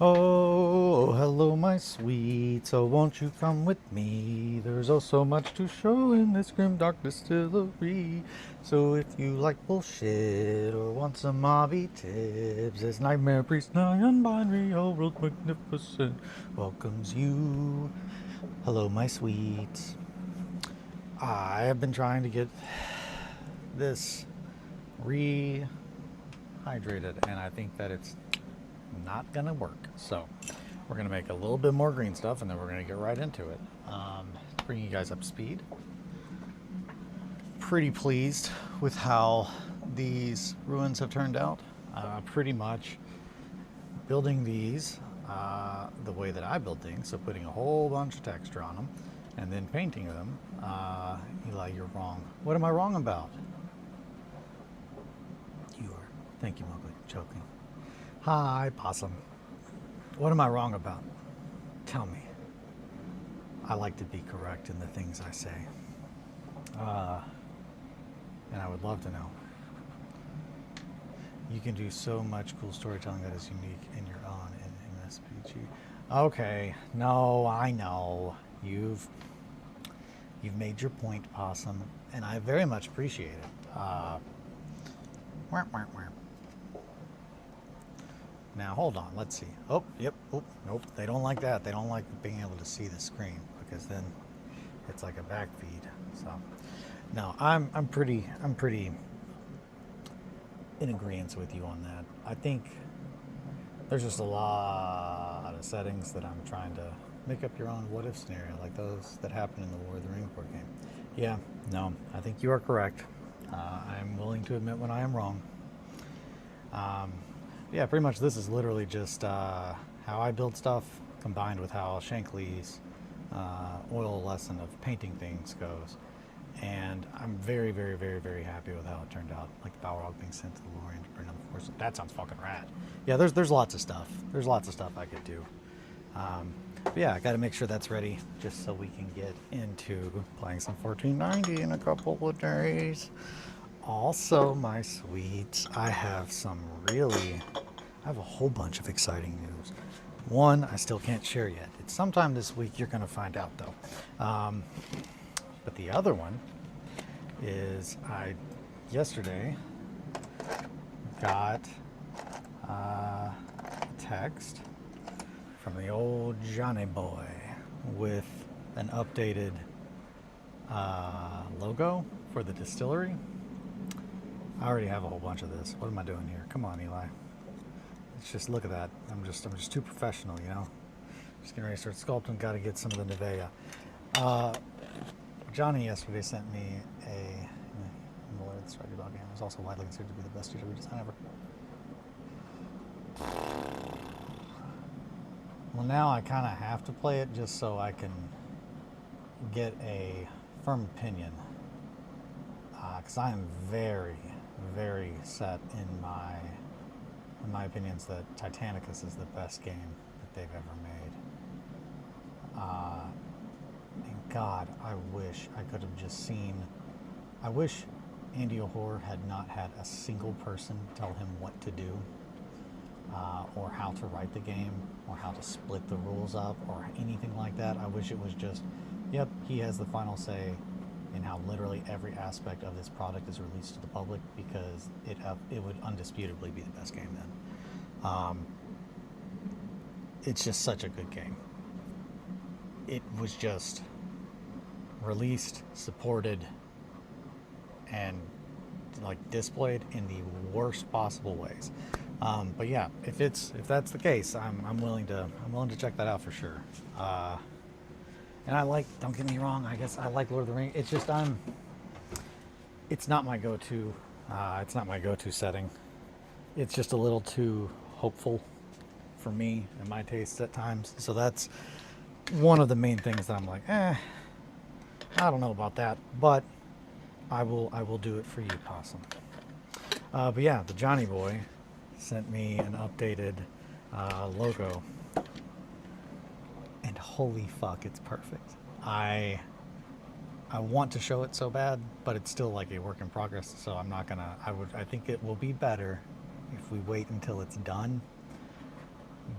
Oh, hello, my sweet. So won't you come with me? There's oh so much to show in this grim dark distillery. So if you like bullshit or want some mobby tips, this nightmare priest nigh unbinary, all world magnificent welcomes you. Hello, my sweets. I have been trying to get this rehydrated, and I think that it's not gonna work. So we're gonna make a little bit more green stuff, and then we're gonna get right into it. Bring you guys up to speed. Pretty pleased with how these ruins have turned out. Pretty much building these the way that I build things, so putting a whole bunch of texture on them and then painting them. Eli, you're wrong. What am I wrong about? You are. Thank you, Mowgli. Joking. Hi, Possum. What am I wrong about? Tell me. I like to be correct in the things I say. And I would love to know. You can do so much cool storytelling that is unique in your own in MSPG. Okay, no, I know. You've made your point, Possum, and I very much appreciate it. Now hold on, let's see. Oh, yep, oh, nope, they don't like that. They don't like being able to see the screen because then it's like a back feed. So no, I'm pretty in agreement with you on that. I think there's just a lot of settings that I'm trying to make up your own what if scenario, like those that happen in the War of the Ring board game. Yeah, no, I think you are correct. I'm willing to admit when I am wrong. Yeah, pretty much this is literally just how I build stuff combined with how Shankly's oil lesson of painting things goes. And I'm very happy with how it turned out. Like the Balrog being sent to the Lorien to bring on the Force. That sounds fucking rad. Yeah, there's lots of stuff. There's lots of stuff I could do. But yeah, I got to make sure that's ready just so we can get into playing some 1490 in a couple of days. Also, my sweets, I have a whole bunch of exciting news. One, I still can't share yet. It's sometime this week, you're going to find out though. But the other one is yesterday got a text from the old Johnny boy with an updated logo for the distillery. I already have a whole bunch of this. What am I doing here? Come on, Eli. Let's just look at that. I'm just too professional, you know. Just getting ready to start sculpting. Got to get some of the Nevea. Johnny yesterday sent me a the strategy dog game. It was also widely considered to be the best GW design ever. Well, now I kind of have to play it just so I can get a firm opinion, because I am very set in my opinions that Titanicus is the best game that they've ever made. And God, I wish I could have just seen. I wish Andy O'Hoare had not had a single person tell him what to do, or how to write the game, or how to split the rules up, or anything like that. I wish it was just, yep, he has the final say in how literally every aspect of this product is released to the public, because it would undisputably be the best game then. It's just such a good game. It was just released, supported, and like displayed in the worst possible ways. But yeah, if that's the case, I'm willing to check that out for sure. And don't get me wrong, I guess I like Lord of the Rings. It's just it's not my go-to. It's not my go-to setting. It's just a little too hopeful for me and my tastes at times. So that's one of the main things that I'm like, I don't know about that, but I will do it for you, Possum. But yeah, the Johnny boy sent me an updated logo, and holy fuck, it's perfect. I want to show it so bad, but it's still like a work in progress, so I'm not gonna. I think it will be better if we wait until it's done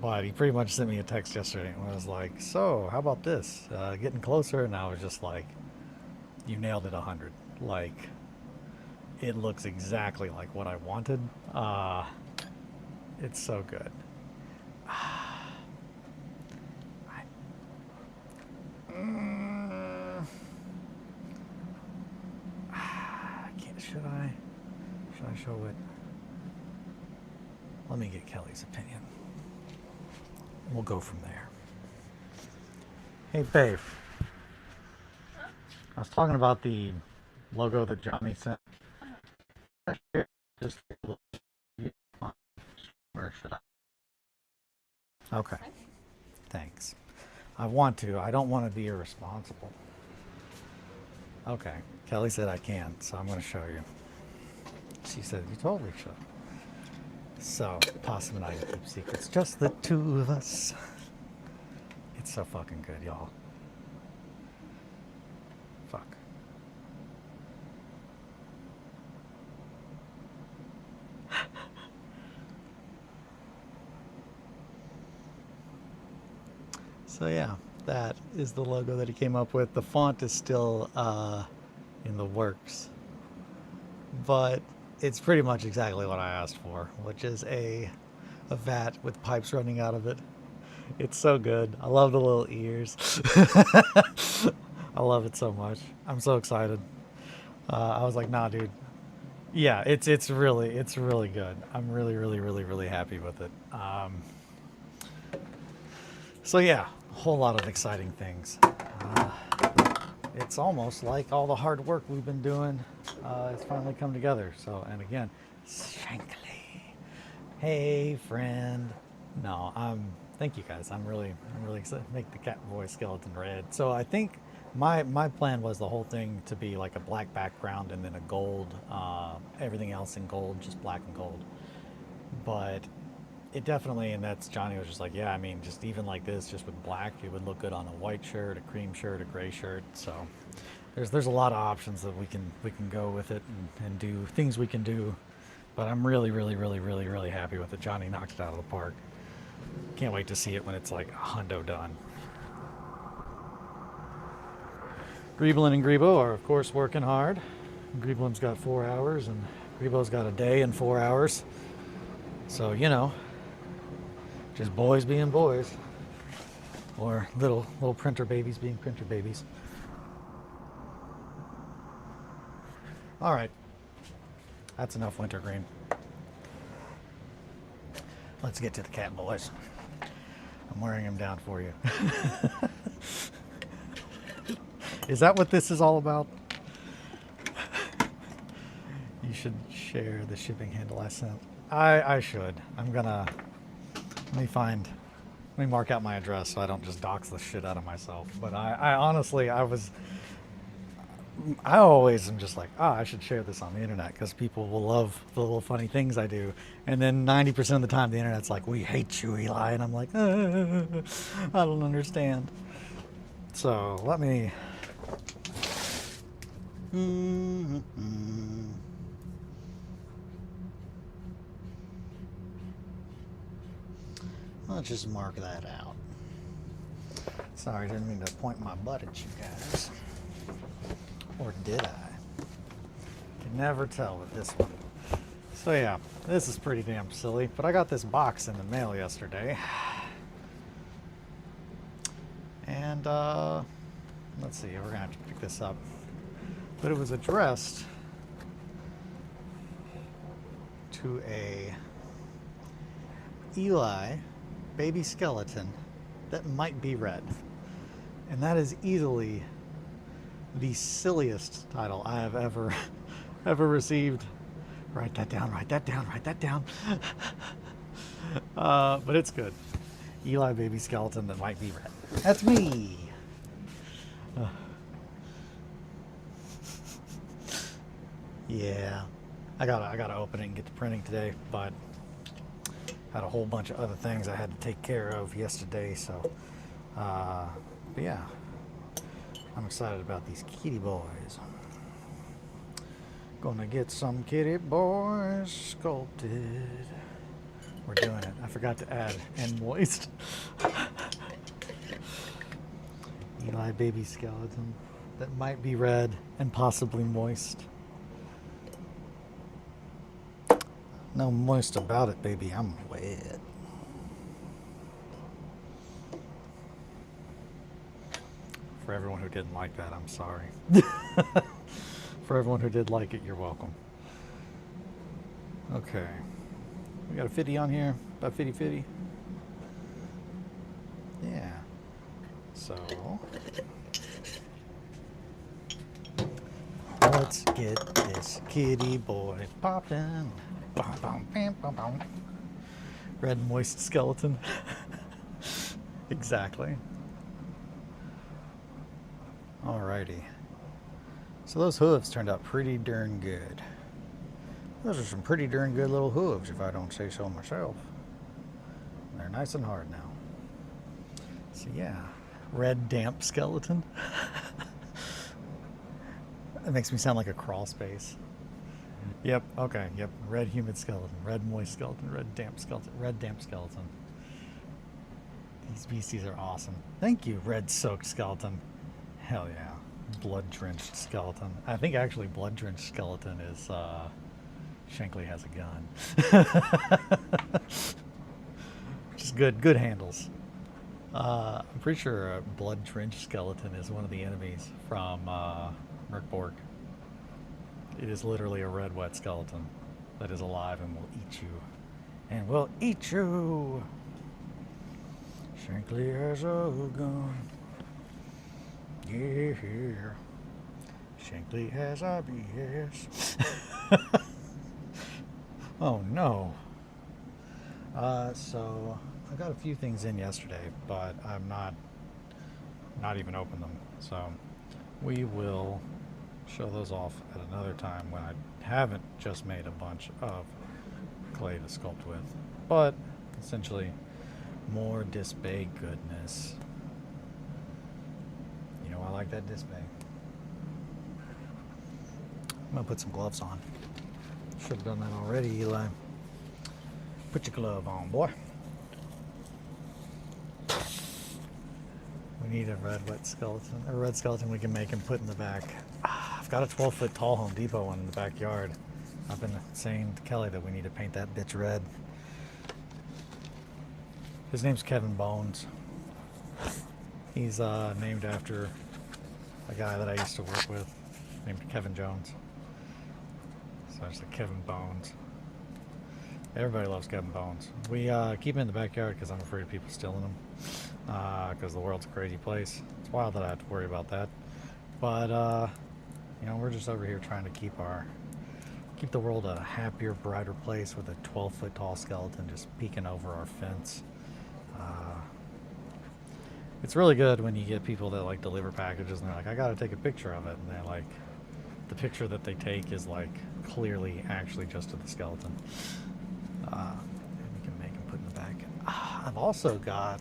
But he pretty much sent me a text yesterday and was like, "So, how about this? Getting closer?" And I was just like, "You nailed it 100. Like, it looks exactly like what I wanted. It's so good." Mm, I can't. Should I? Should I show it? Let me get Kelly's opinion. We'll go from there. Hey, babe. I was talking about the logo that Johnny sent. Just where should I? Okay, thanks. I want to. I don't want to be irresponsible. Okay, Kelly said I can, so I'm going to show you. She said you totally should. So, Possum and I keep secrets, just the two of us. It's so fucking good, y'all. Fuck. So yeah, that is the logo that he came up with. The font is still in the works, but it's pretty much exactly what I asked for, which is a vat with pipes running out of it. It's so good. I love the little ears. I love it so much. I'm so excited. I was like, nah, dude. Yeah, it's really good. I'm really happy with it. So yeah, a whole lot of exciting things. It's almost like all the hard work we've been doing has finally come together. So, and again, Shankly, hey friend. No, thank you guys. I'm really excited to make the cat boy skeleton red. So I think my plan was the whole thing to be like a black background and then a gold, everything else in gold, just black and gold. But it definitely, and that's Johnny was just like, yeah, I mean, just even like this, just with black, it would look good on a white shirt, a cream shirt, a gray shirt. So there's a lot of options that we can go with it and do things we can do. But I'm really happy with it. Johnny knocked it out of the park. Can't wait to see it when it's like a hundo done. Greeblin and Grebo are of course working hard. Greeblin's got 4 hours and Grebo's got a day and 4 hours. So, you know, just boys being boys. Or little printer babies being printer babies. Alright. That's enough wintergreen. Let's get to the cat boys. I'm wearing him down for you. Is that what this is all about? You should share the shipping handle I sent. I should. I'm gonna... Let me mark out my address so I don't just dox the shit out of myself. But I honestly, I always am just like, I should share this on the internet because people will love the little funny things I do. And then 90% of the time the internet's like, we hate you, Eli. And I'm like, I don't understand. So let me... Let's just mark that out. Sorry, didn't mean to point my butt at you guys. Or did I? Can never tell with this one. So yeah, this is pretty damn silly, but I got this box in the mail yesterday. And let's see, we're gonna have to pick this up. But it was addressed to a Eli baby skeleton that might be red. And that is easily the silliest title I have ever received. Write that down, write that down, write that down. But it's good. Eli baby skeleton that might be red. That's me. Yeah. I gotta open it and get to printing today, but had a whole bunch of other things I had to take care of yesterday, so but yeah, I'm excited about these kitty boys. Gonna get some kitty boys sculpted. We're doing it. I forgot to add and moist. Eli baby skeleton that might be red and possibly moist. No moist about it, baby. I'm wet. For everyone who didn't like that, I'm sorry. For everyone who did like it, you're welcome. Okay. We got a 50 on here. About 50-50. Yeah. So let's get this kitty boy popping. Red moist skeleton. Exactly. Alrighty. So those hooves turned out pretty darn good. Those are some pretty darn good little hooves, if I don't say so myself. They're nice and hard now. So yeah, red damp skeleton. That makes me sound like a crawl space. Yep, okay, yep. Red humid skeleton, red moist skeleton, red damp skeleton, red damp skeleton. These beasties are awesome. Thank you, red soaked skeleton. Hell yeah. Blood drenched skeleton. I think actually blood drenched skeleton is Shankly has a gun. Which is good handles. I'm pretty sure a blood drenched skeleton is one of the enemies from Merkborg. It is literally a red wet skeleton that is alive and will eat you. And will eat you! Shankly has a gun. Yeah. Shankly has IBS. Oh no. So I got a few things in yesterday, but I'm not even opened them. So we will show those off at another time when I haven't just made a bunch of clay to sculpt with, but essentially more disc bay goodness. You know, I like that disc bay. I'm gonna put some gloves on. Should have done that already, Eli. Put your glove on, boy. We need a red wet skeleton, a red skeleton we can make and put in the back. I've got a 12-foot tall Home Depot one in the backyard. I've been saying to Kelly that we need to paint that bitch red. His name's Kevin Bones. He's named after a guy that I used to work with named Kevin Jones. So it's like Kevin Bones. Everybody loves Kevin Bones. We keep him in the backyard because I'm afraid of people stealing them. Because the world's a crazy place. It's wild that I have to worry about that. But you know, we're just over here trying to keep the world a happier, brighter place with a 12-foot tall skeleton just peeking over our fence. It's really good when you get people that like deliver packages and they're like, I gotta take a picture of it, and they're like, the picture that they take is like clearly actually just of the skeleton. And we can make them put in the back. I've also got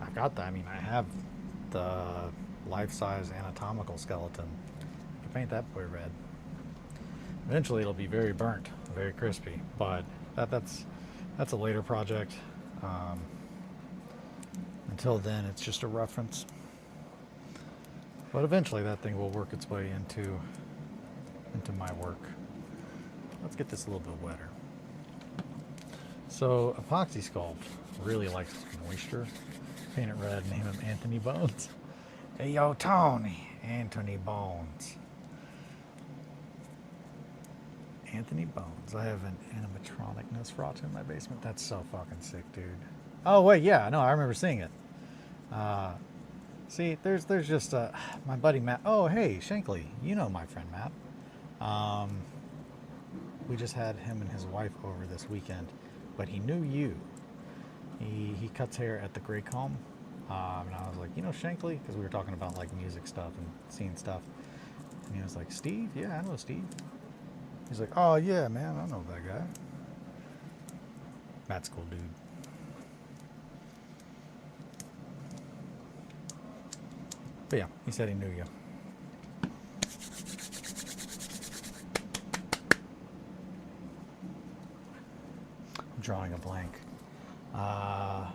I have the life-size anatomical skeleton. I can paint that boy red. Eventually it'll be very burnt, very crispy, but that's a later project. Until then, it's just a reference. But eventually that thing will work its way into my work. Let's get this a little bit wetter. So epoxy sculpt really likes moisture. Paint it red, name him Anthony Bones. Hey yo, Tony, Anthony Bones. Anthony Bones. I have an animatronic Nosferatu in my basement. That's so fucking sick, dude. Oh wait, yeah, no, I remember seeing it. See, there's just my buddy Matt. Oh hey, Shankly, you know my friend Matt. We just had him and his wife over this weekend, but he knew you. He cuts hair at the Grey Comb, and I was like, you know Shankly, because we were talking about like music stuff and scene stuff, and he was like, Steve, yeah, I know Steve. He's like, oh yeah, man, I know that guy. Matt's a cool dude. But yeah, he said he knew you. drawing a blank. Why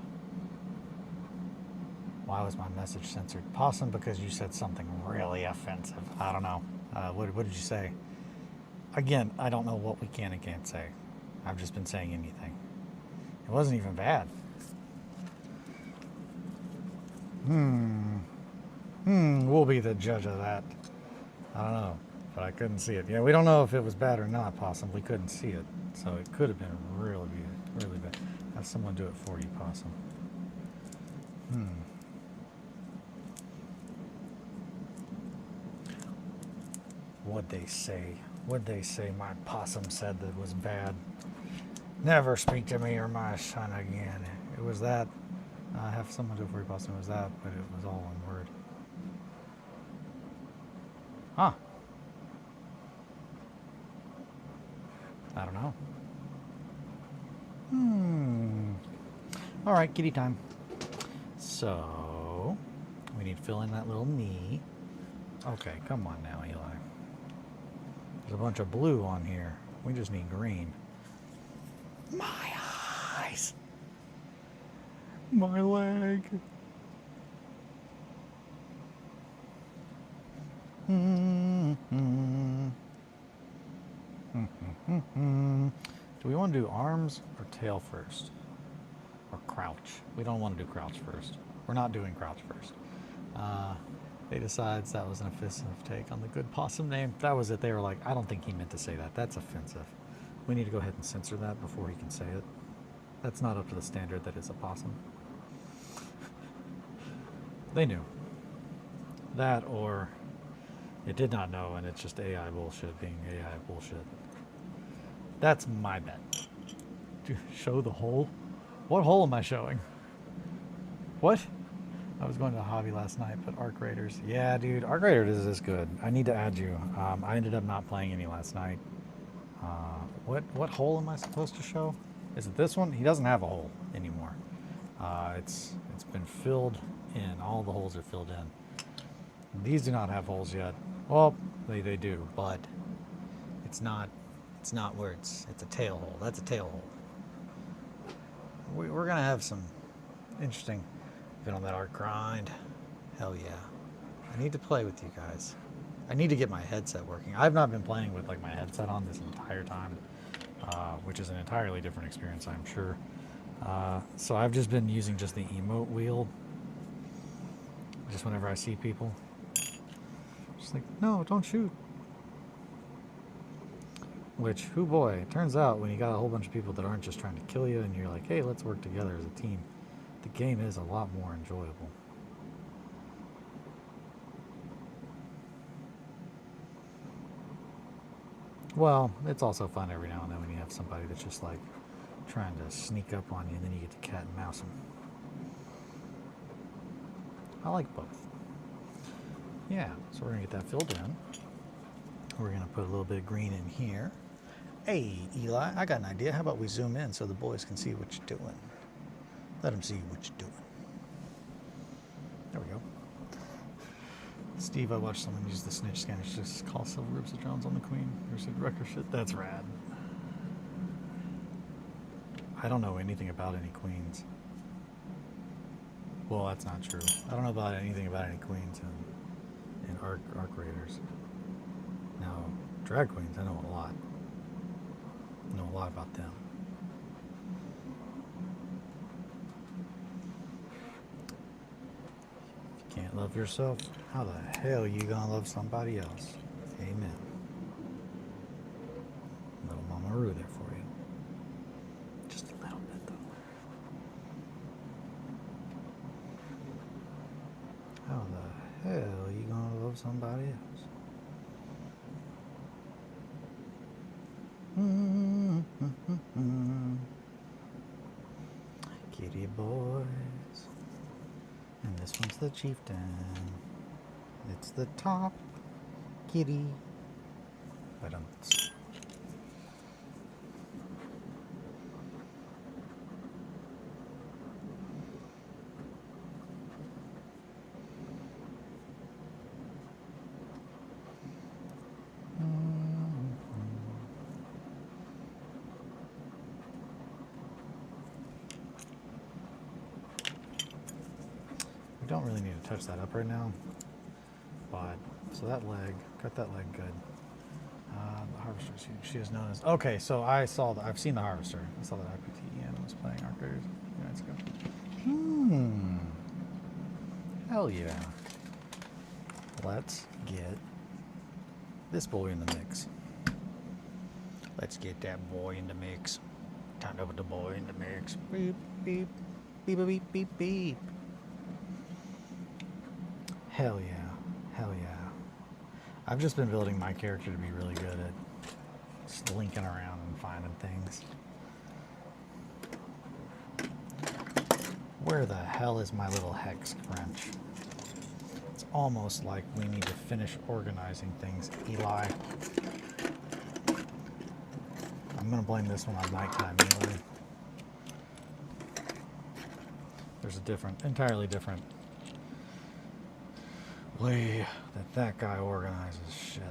was my message censored? Possum, because you said something really offensive. I don't know. What did you say? Again, I don't know what we can and can't say. I've just been saying anything. It wasn't even bad. We'll be the judge of that. I don't know, but I couldn't see it. Yeah, we don't know if it was bad or not, Possum. We couldn't see it, so it could have been really bad. Have someone do it for you, Possum. What'd they say? What'd they say my possum said that was bad? Never speak to me or my son again. It was that. Have someone do it for you, Possum. It was that, but it was all one word. Huh. I don't know. All right, kitty time. So, we need to fill in that little knee. Okay, come on now, Eli. There's a bunch of blue on here. We just need green. My eyes. My leg. Do we want to do arms or tail first? Or crouch? We don't want to do crouch first. We're not doing crouch first. They decides that was an offensive take on the good possum name. That was it. They were like, I don't think he meant to say that. That's offensive. We need to go ahead and censor that before he can say it. That's not up to the standard that is a possum. They knew. That or it did not know and it's just AI bullshit being AI bullshit. That's my bet. Show the hole? What hole am I showing? What? I was going to a hobby last night, but Arc Raiders. Yeah, dude, Arc Raiders is good. I need to add you. I ended up not playing any last night. What hole am I supposed to show? Is it this one? He doesn't have a hole anymore. It's been filled in. All the holes are filled in. These do not have holes yet. Well, they do, but it's not where it's a tail hole. That's a tail hole. We're gonna have some interesting. Been on that art grind. Hell yeah. I need to play with you guys. I need to get my headset working. I've not been playing with like my headset on this entire time, which is an entirely different experience, I'm sure. So I've just been using just the emote wheel. Just whenever I see people. Just like, no, don't shoot. Which, oh boy, it turns out when you got a whole bunch of people that aren't just trying to kill you and you're like, hey, let's work together as a team. The game is a lot more enjoyable. Well, it's also fun every now and then when you have somebody that's just like trying to sneak up on you and then you get to cat and mouse them. I like both. Yeah, so we're going to get that filled in. We're going to put a little bit of green in here. Hey, Eli, I got an idea. How about we zoom in so the boys can see what you're doing? Let them see what you're doing. There we go. Steve, I watched someone use the snitch scan. It's just call Silver Ribs of Jones on the Queen. Or said record shit. That's rad. I don't know anything about any queens. Well, that's not true. I don't know about anything about any queens in Arc Raiders. Now, drag queens, I know a lot. I know a lot about them. If you can't love yourself, how the hell are you gonna love somebody else? Amen. Little Mama Roo there for you. Just a little bit though. How the hell are you gonna love somebody else? Kitty boys. And this one's the chieftain. It's the top kitty. But don't really need to touch that up right now. But, so that leg, cut that leg good. The harvester, she is known as, okay, so I've seen the harvester. I saw that IPTEN was playing Arcade minutes ago. Hell yeah. Let's get this boy in the mix. Let's get that boy in the mix. Time to put the boy in the mix. Beep, beep, beep, beep, beep, beep. Hell yeah. Hell yeah. I've just been building my character to be really good at slinking around and finding things. Where the hell is my little hex wrench? It's almost like we need to finish organizing things, Eli. I'm gonna blame this one on nighttime anyway. There's a entirely different way that guy organizes shit.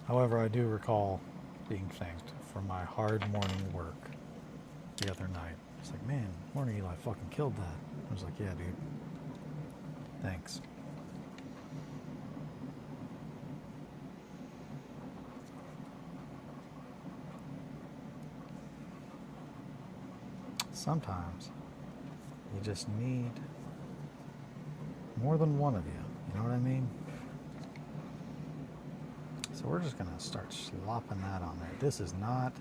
However, I do recall being thanked for my hard morning work the other night. It's like, man, morning Eli fucking killed that. I was like, yeah, dude. Thanks. Sometimes you just need more than one of you. You know what I mean? So we're just gonna start slopping that on there. This is not.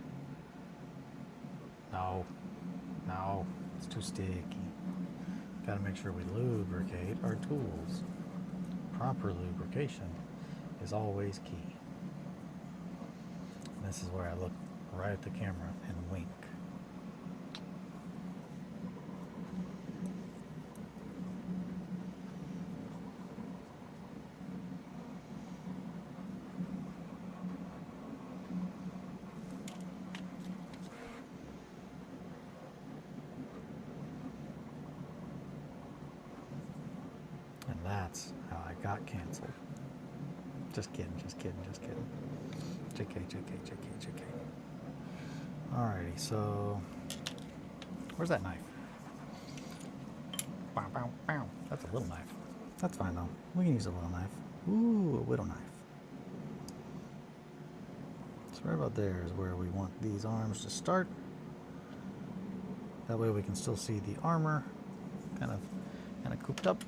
No, it's too sticky. Gotta make sure we lubricate our tools. Proper lubrication is always key. And this is where I look right at the camera and wink. That's how I got canceled. Just kidding. JK. Alrighty, so where's that knife? Bow, bow, bow. That's a little knife. That's fine though. We can use a little knife. Ooh, a widow knife. So right about there is where we want these arms to start. That way we can still see the armor kind of cooped up.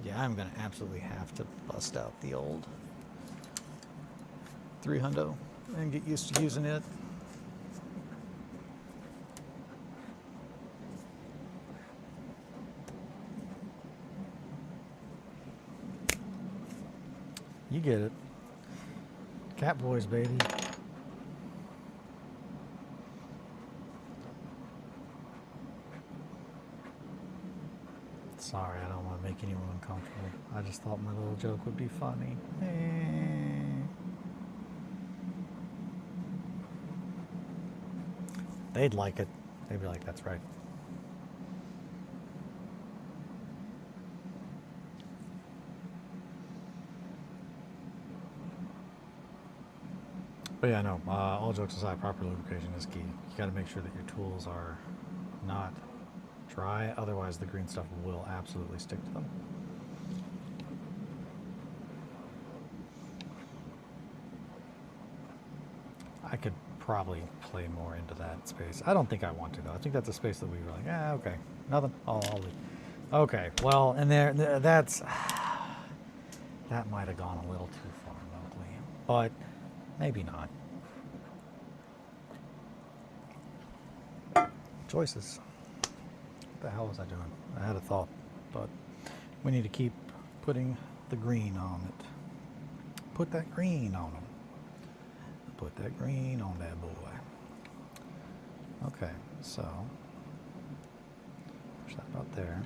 Yeah, I'm gonna absolutely have to bust out the old 300 and get used to using it. You get it. Cat boys, baby. Sorry, I don't want to make anyone uncomfortable. I just thought my little joke would be funny. They'd like it. They'd be like, that's right. But yeah, no, all jokes aside, proper lubrication is key. You got to make sure that your tools are not dry, otherwise the green stuff will absolutely stick to them. I could probably play more into that space. I don't think I want to though. I think that's a space that we were like, okay, nothing. I'll leave. Okay, well, and that's that might have gone a little too far remotely, but maybe not. Choices. What the hell was I doing? I had a thought, but we need to keep putting the green on it. Put that green on them. Put that green on that boy. Okay, so push that about there.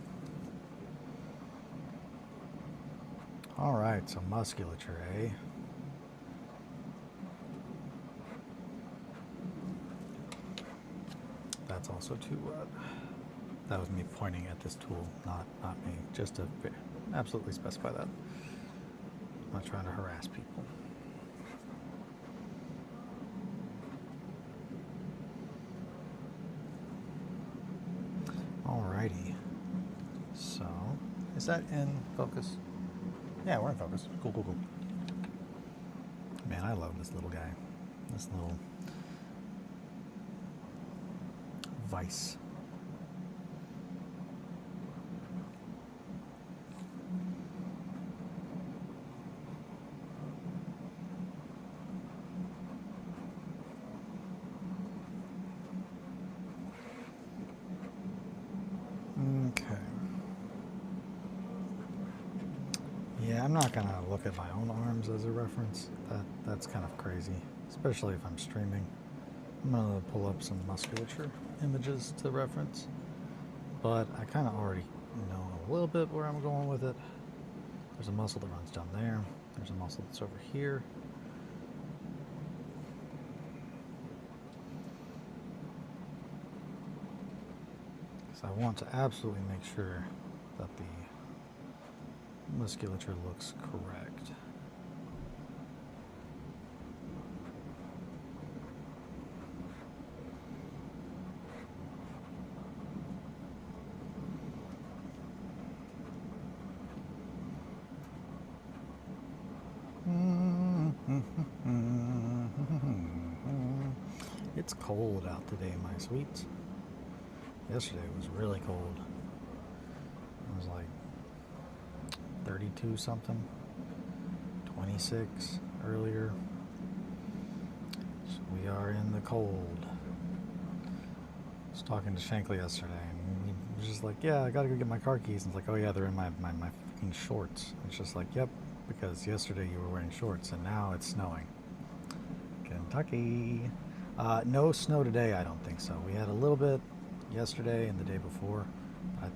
All right, so musculature, eh? That's also too wet. That was me pointing at this tool, not me. Just to absolutely specify that. I'm not trying to harass people. Is that in focus? Yeah, we're in focus. Cool, cool, cool. Man, I love this little guy. This little vice. Okay. Yeah, I'm not gonna look at my own arms as a reference. That's kind of crazy, especially if I'm streaming. I'm gonna pull up some musculature images to reference, but I kind of already know a little bit where I'm going with it. There's a muscle that runs down there. There's a muscle that's over here. So I want to absolutely make sure that the musculature looks correct. It's cold out today, my sweets. Yesterday it was really cold. It was like 32 something, 26 earlier. So we are in the cold. I was talking to Shankly yesterday, and he was just like, yeah, I gotta go get my car keys. And it's like, oh yeah, they're in my fucking shorts. It's just like, yep, because yesterday you were wearing shorts and now it's snowing. Kentucky. No snow today, I don't think so. We had a little bit yesterday and the day before. I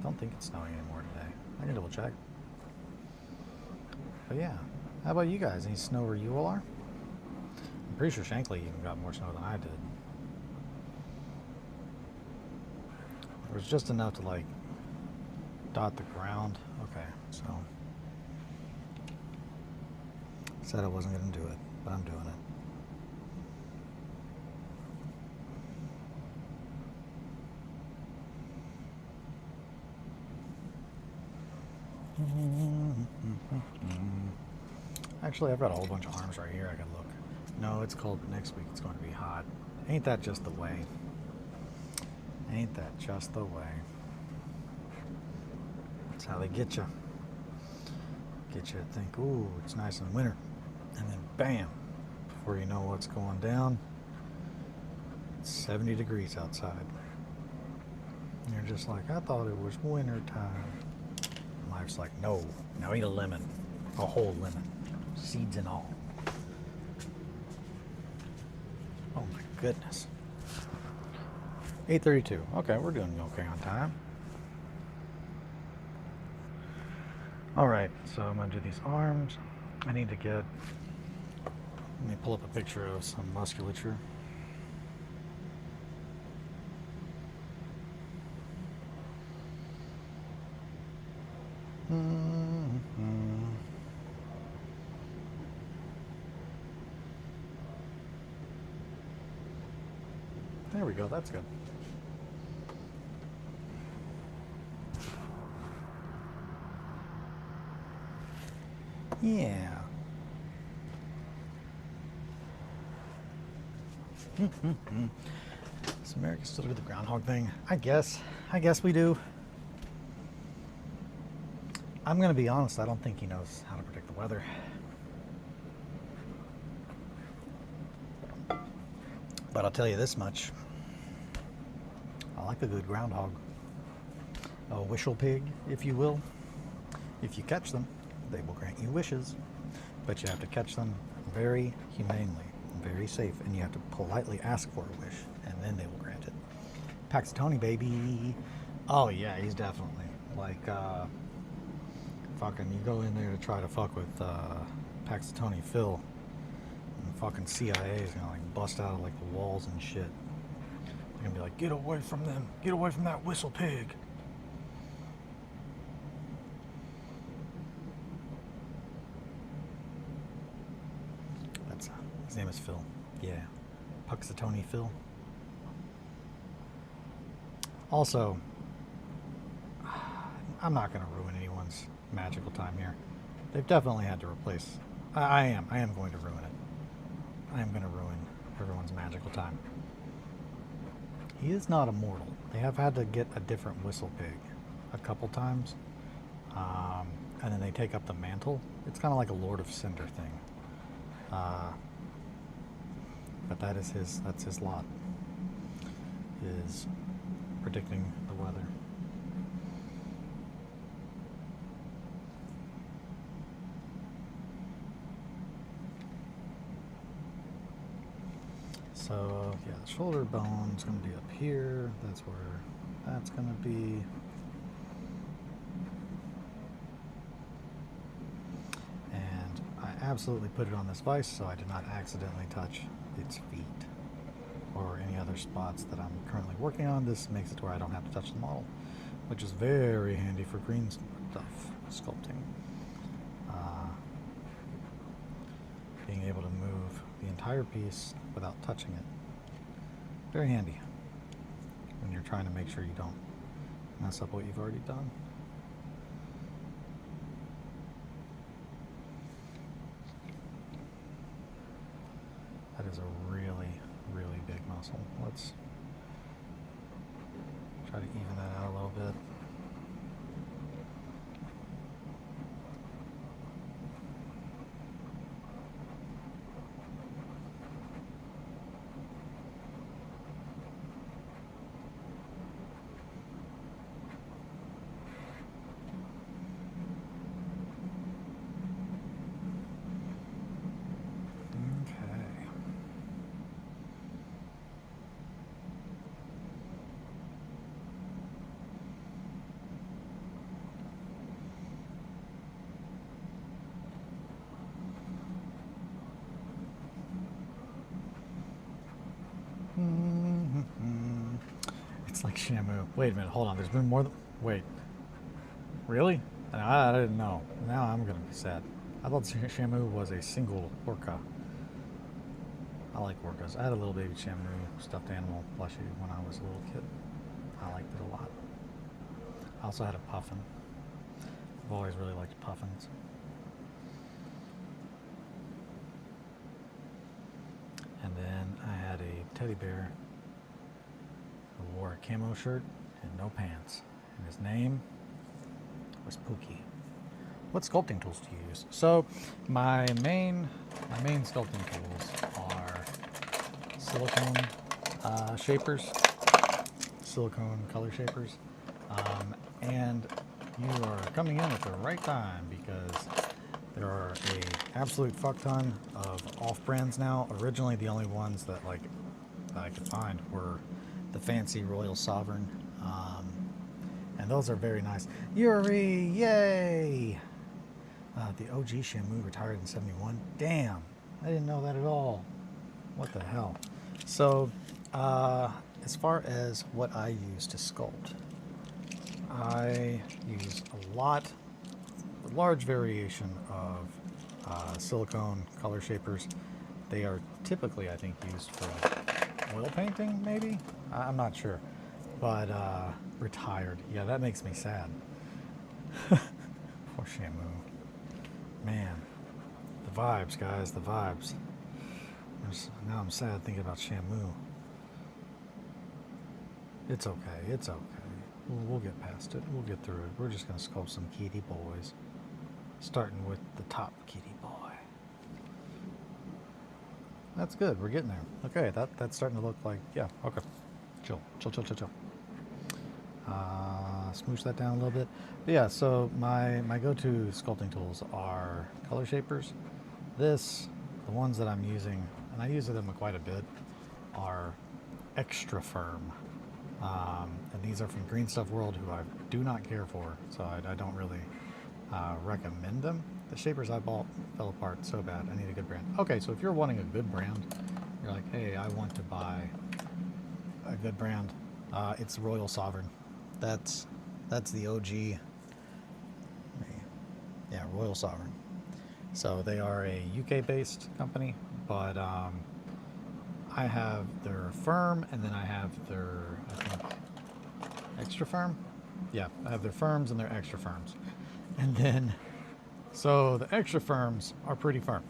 don't think it's snowing anymore today. I can double check. But yeah, how about you guys? Any snow where you all are? I'm pretty sure Shankly even got more snow than I did. It was just enough to like dot the ground. Okay, so said I wasn't gonna do it, but I'm doing it. Actually, I've got a whole bunch of arms right here I can look. No, it's cold, but next week it's going to be hot. Ain't that just the way? Ain't that just the way? That's how they get you. Get you to think, ooh, it's nice in winter. And then bam, before you know what's going down, it's 70 degrees outside. And you're just like, I thought it was winter time. Life's like, no, now eat a lemon, a whole lemon, seeds and all. Oh my goodness. 8:32. Okay, we're doing okay on time. All right, so I'm gonna do these arms. I need to let me pull up a picture of some musculature. There we go, that's good. Yeah. Does America still do the groundhog thing? I guess we do. I'm going to be honest, I don't think he knows how to predict the weather. But I'll tell you this much. I like a good groundhog. A whistle pig, if you will. If you catch them, they will grant you wishes. But you have to catch them very humanely, very safe, and you have to politely ask for a wish, and then they will grant it. Paxatoni, baby. Oh yeah, he's definitely like fucking. You go in there to try to fuck with Paxatoni Phil, and the fucking CIA is gonna like bust out of like the walls and shit. They're gonna be like, get away from them, get away from that whistle pig. His name is Phil. Yeah. Puxatoni Phil. Also, I'm not going to ruin anyone's magical time here. They've definitely had to replace. I am going to ruin it. I am going to ruin everyone's magical time. He is not immortal. They have had to get a different whistle pig a couple times. And then they take up the mantle. It's kind of like a Lord of Cinder thing. But that's his lot. Is predicting the weather. So yeah, the shoulder bone's going to be up here. That's where that's going to be. And I absolutely put it on this vise so I did not accidentally touch its feet or any other spots that I'm currently working on. This makes it to where I don't have to touch the model, which is very handy for green stuff sculpting. Being able to move the entire piece without touching it. Very handy when you're trying to make sure you don't mess up what you've already done. That is a really, really big muscle. Let's try to even that out a little bit. It's like Shamu. Wait a minute, hold on. There's been more than. Wait. Really? I didn't know. Now I'm gonna be sad. I thought Shamu was a single orca. I like orcas. I had a little baby Shamu stuffed animal plushie when I was a little kid. I liked it a lot. I also had a puffin. I've always really liked puffins. And then I had a teddy bear who wore a camo shirt and no pants. And his name was Pookie. What sculpting tools do you use? So my main sculpting tools are silicone shapers, silicone color shapers, and you are coming in at the right time because there are a absolute fuck ton of off brands now. Originally, the only ones that I could find were the fancy Royal Sovereign, and those are very nice. Yuri, yay! The OG Shamu retired in '71. Damn, I didn't know that at all. What the hell? So, as far as what I use to sculpt, I use a large variation of silicone color shapers. They are typically, I think, used for oil painting, maybe? I'm not sure. But retired. Yeah, that makes me sad. Poor Shamu. Man, the vibes, guys, the vibes. Now I'm sad thinking about Shamu. It's okay, it's okay. We'll get past it. We'll get through it. We're just going to sculpt some kitty boys. Starting with the top kitty boy. That's good. We're getting there. Okay, that's starting to look like, yeah, okay. Chill. Smoosh that down a little bit. But yeah, so my go-to sculpting tools are color shapers. The ones that I'm using, and I use them quite a bit, are extra firm. And these are from Green Stuff World, who I do not care for, so I don't really recommend them. The shapers I bought fell apart so bad. I need a good brand. Okay, so if you're wanting a good brand, you're like, hey, I want to buy a good brand. It's Royal Sovereign. That's the OG. Yeah, Royal Sovereign. So they are a UK-based company, but I have their firm, and then I have their, I think, extra firm. Yeah, I have their firms and their extra firms. And then, so the extra firms are pretty firm.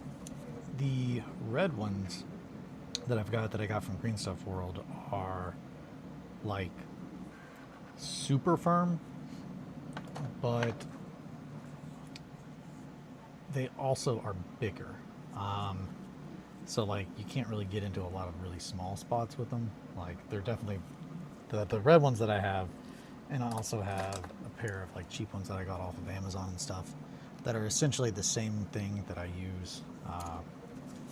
The red ones that I got from Green Stuff World are like super firm, but they also are bigger. Um, so like you can't really get into a lot of really small spots with them. Like they're definitely the red ones that I have, and I also have a pair of like cheap ones that I got off of Amazon and stuff that are essentially the same thing that I use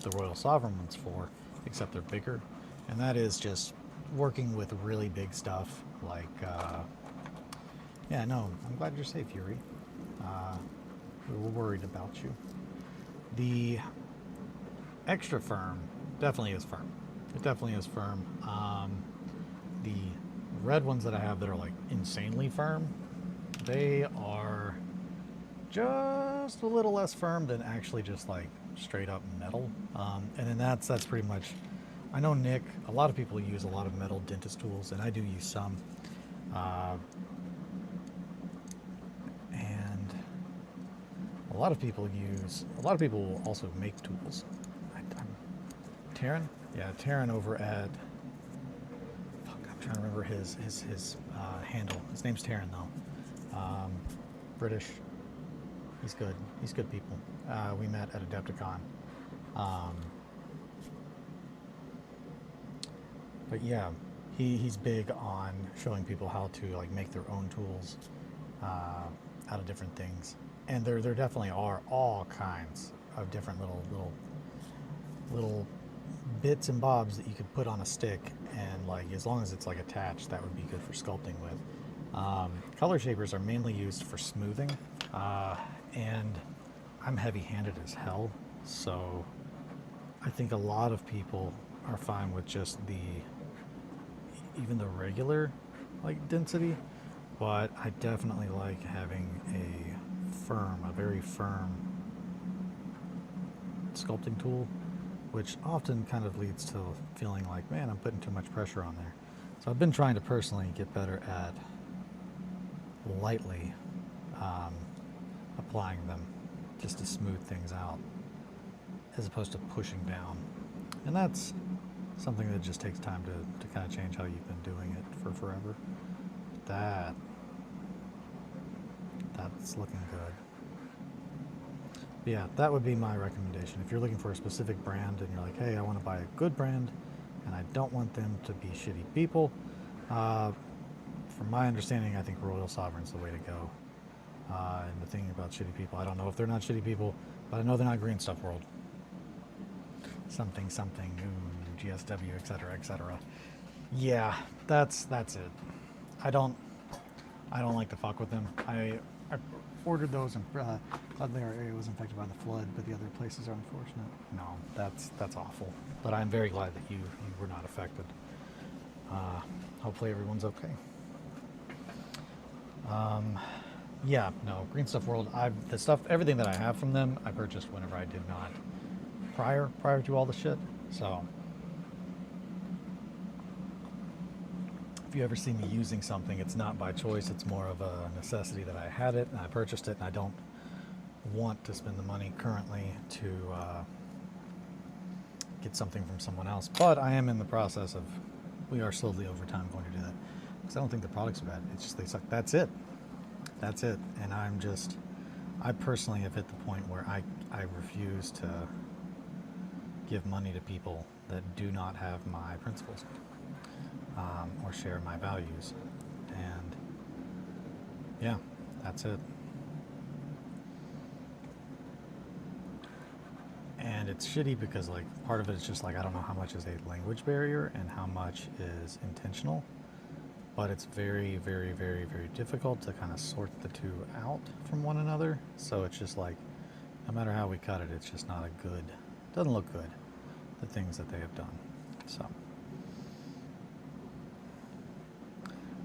the Royal Sovereign ones for, except they're bigger. And that is just working with really big stuff like, yeah, no, I'm glad you're safe, Yuri. We were worried about you. The extra firm definitely is firm. It definitely is firm. The red ones that I have that are like insanely firm, they are just a little less firm than actually just like straight up metal. And then that's pretty much. I know Nick. A lot of people use a lot of metal dentist tools, and I do use some. And a lot of people use. A lot of people will also make tools. Taryn, yeah, Taryn over at. Fuck, I'm trying to remember his handle. His name's Taryn though. British. He's good. He's good people. We met at Adepticon. But yeah, he's big on showing people how to like make their own tools out of different things. And there definitely are all kinds of different little bits and bobs that you could put on a stick, and like as long as it's like attached, that would be good for sculpting with. Color shapers are mainly used for smoothing, and I'm heavy-handed as hell, so I think a lot of people are fine with just even the regular like density, but I definitely like having a very firm sculpting tool, which often kind of leads to feeling like, man, I'm putting too much pressure on there. So I've been trying to personally get better at lightly applying them just to smooth things out as opposed to pushing down. And that's something that just takes time to kind of change how you've been doing it for forever. That's looking good. But yeah, that would be my recommendation. If you're looking for a specific brand and you're like, hey, I want to buy a good brand and I don't want them to be shitty people, from my understanding, I think Royal Sovereign's the way to go. And the thing about shitty people, I don't know if they're not shitty people, but I know they're not Green Stuff World. Something, ooh, GSW, etc., etc. Yeah, that's it. I don't like to fuck with them. I ordered those and glad their area was infected by the flood, but the other places are unfortunate. No, that's awful. But I'm very glad that you were not affected. Hopefully everyone's okay. Yeah, no, Green Stuff World. Everything that I have from them, I purchased whenever I did not prior to all the shit. So if you ever see me using something, it's not by choice. It's more of a necessity that I had it and I purchased it, and I don't want to spend the money currently to get something from someone else. But I am in the process of. We are slowly over time going to do that, because I don't think the products are bad. It's just they suck. That's it. And I personally have hit the point where I refuse to give money to people that do not have my principles or share my values. And yeah, that's it. And it's shitty because like part of it is just like I don't know how much is a language barrier and how much is intentional, but it's very, very, very, very difficult to kind of sort the two out from one another. So it's just like no matter how we cut it, it's just not doesn't look good, the things that they have done. So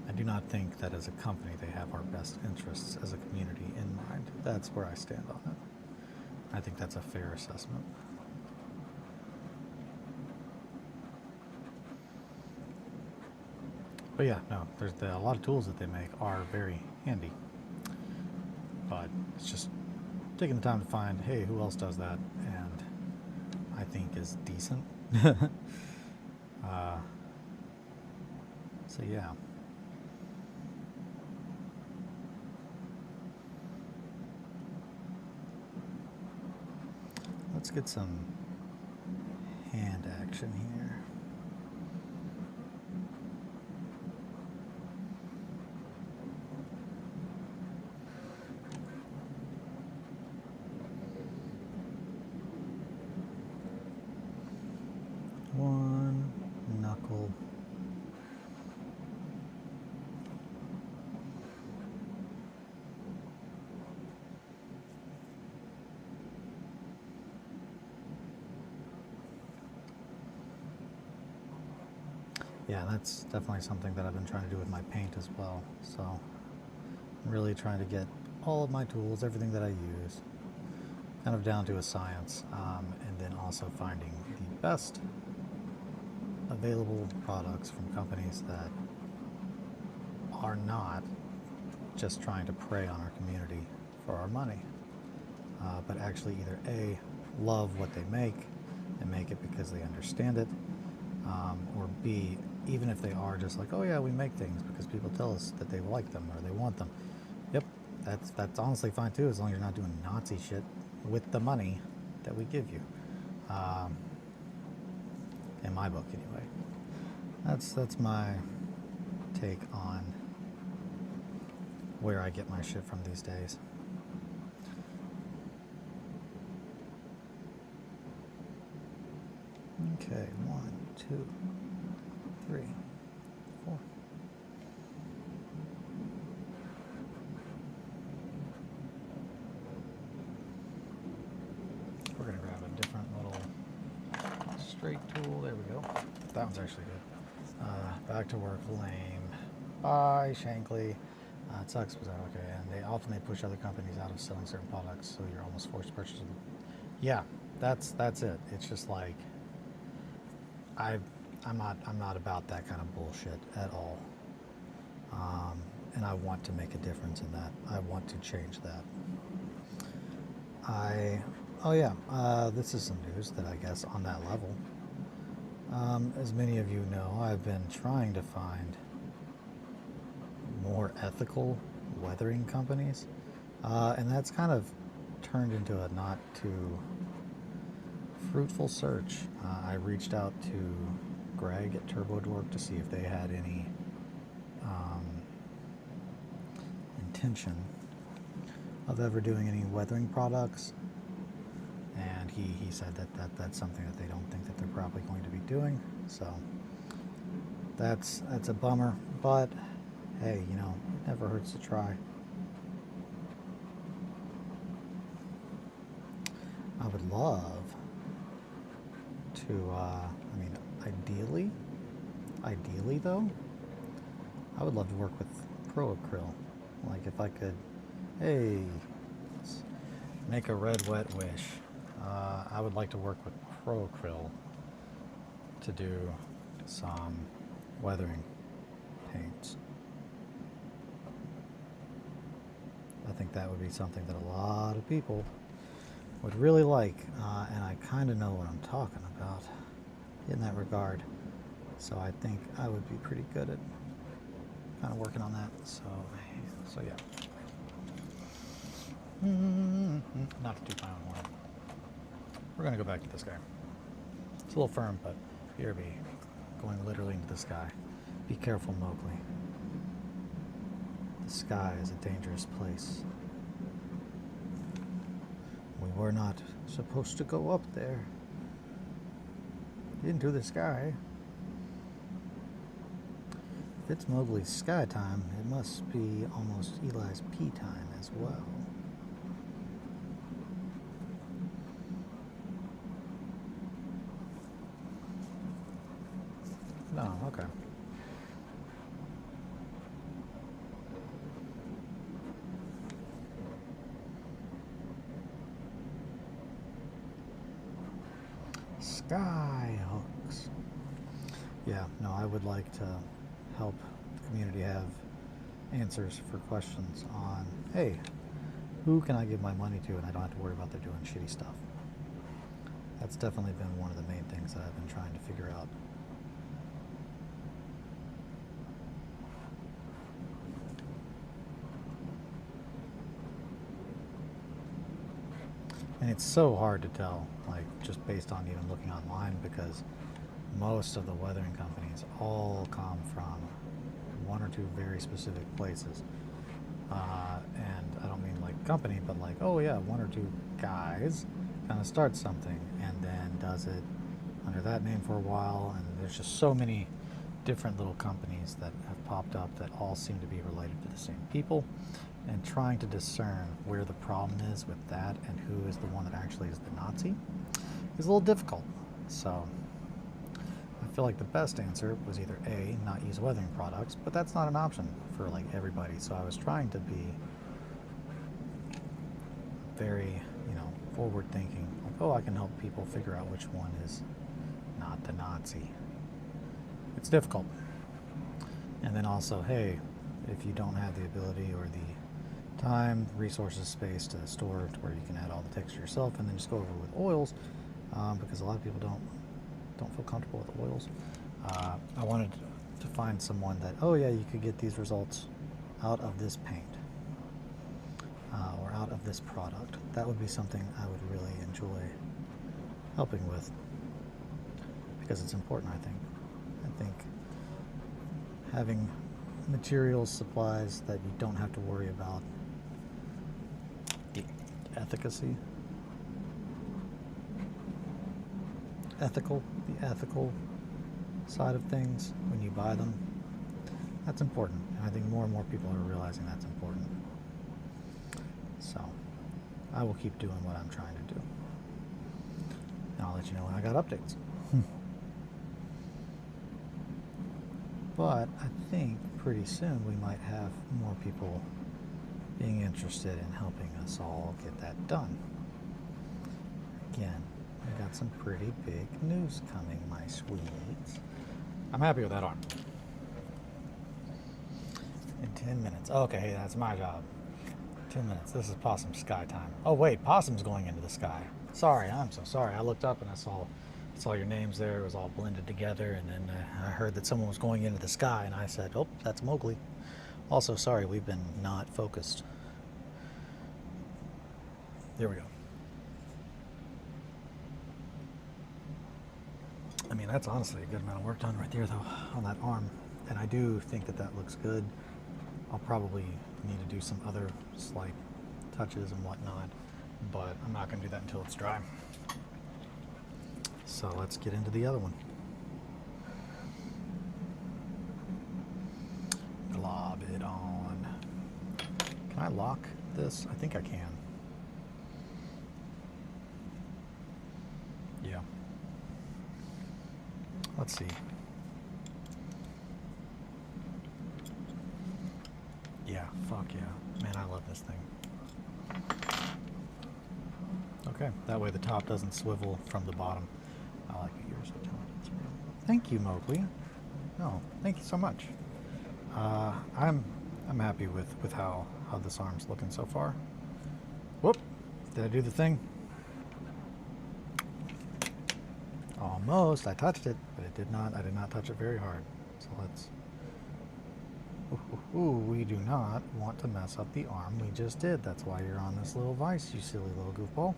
I do not think that as a company they have our best interests as a community in mind. That's where I stand on it. I think that's a fair assessment. But yeah, no, a lot of tools that they make are very handy. But it's just taking the time to find, hey, who else does that? And I think is decent. uh, so yeah. Let's get some hand action here. One knuckle. Yeah, that's definitely something that I've been trying to do with my paint as well. So I'm really trying to get all of my tools, everything that I use, kind of down to a science, and then also finding the best available products from companies that are not just trying to prey on our community for our money, but actually either A, love what they make and make it because they understand it, or B, even if they are just like, oh yeah, we make things because people tell us that they like them or they want them. Yep, that's honestly fine too, as long as you're not doing Nazi shit with the money that we give you. In my book, anyway. That's my take on where I get my shit from these days. Okay, 1, 2, 3, 4. We're gonna grab a different little straight tool. There we go. That one's actually good. Back to work, lame. Bye, Shankly. It sucks, but okay. And they push other companies out of selling certain products, so you're almost forced to purchase them. Yeah, that's it. It's just like I'm not about that kind of bullshit at all. And I want to make a difference in that. I want to change that. Oh yeah, this is some news that I guess on that level. As many of you know, I've been trying to find more ethical weathering companies, and that's kind of turned into a not too fruitful search. I reached out to Greg at TurboDork to see if they had any intention of ever doing any weathering products, and he said that's something that they don't think that they're probably going to be doing. So that's a bummer, but hey, you know, it never hurts to try. I would love to, I mean, ideally though, I would love to work with Pro Acryl. Like if I could, hey, let's make a red wet wish. I would like to work with Pro Acryl to do some weathering paints. I think that would be something that a lot of people would really like, and I kind of know what I'm talking about in that regard. So I think I would be pretty good at kind of working on that. So yeah. Not to toot my own horn. We're gonna go back to this guy. It's a little firm, but BRB, going literally into the sky. Be careful, Mowgli. The sky is a dangerous place. We were not supposed to go up there. Into the sky. If it's Mowgli's sky time, it must be almost Eli's pea time as well. No, okay. Sky hooks. Yeah, no, I would like to help the community have answers for questions on, hey, who can I give my money to and I don't have to worry about they're doing shitty stuff. That's definitely been one of the main things that I've been trying to figure out. And it's so hard to tell, like just based on even looking online, because most of the weathering companies all come from one or two very specific places. And I don't mean like company, but like, oh yeah, one or two guys kind of starts something and then does it under that name for a while. And there's just so many different little companies that have popped up that all seem to be related to the same people. And trying to discern where the problem is with that and who is the one that actually is the Nazi is a little difficult. So I feel like the best answer was either A, not use weathering products, but that's not an option for like everybody. So I was trying to be very, forward thinking. Like, oh, I can help people figure out which one is not the Nazi. It's difficult. And then also, hey, if you don't have the ability or the time, resources, space to store to where you can add all the texture yourself, and then just go over with oils, because a lot of people don't feel comfortable with oils. I wanted to find someone that, oh yeah, you could get these results out of this paint or out of this product. That would be something I would really enjoy helping with, because it's important, I think. I think having materials, supplies that you don't have to worry about the efficacy, the ethical side of things when you buy them, that's important. And I think more and more people are realizing that's important. So I will keep doing what I'm trying to do. And I'll let you know when I got updates. But I think pretty soon we might have more people being interested in helping us all get that done. Again, I got some pretty big news coming, my sweets. I'm happy with that arm. In 10 minutes. Okay, hey, that's my job. 10 minutes. This is Possum Sky time. Oh wait, Possum's going into the sky. Sorry, I'm so sorry. I looked up and I saw your names there. It was all blended together, and then I heard that someone was going into the sky, and I said, oh, that's Mowgli. Also, sorry, we've been not focused. There we go. I mean, that's honestly a good amount of work done right there, though, on that arm. And I do think that looks good. I'll probably need to do some other slight touches and whatnot, but I'm not going to do that until it's dry. So let's get into the other one. Glob it on. Can I lock this? I think I can. Yeah. Let's see. Yeah, fuck yeah. Man, I love this thing. Okay, that way the top doesn't swivel from the bottom. I like it. Yours. Thank you, Mowgli. No, thank you so much. I'm happy with how this arm's looking so far. Whoop! Did I do the thing? Almost. I touched it, but it did not. I did not touch it very hard. So let's. Ooh, we do not want to mess up the arm we just did. That's why you're on this little vise, you silly little goofball.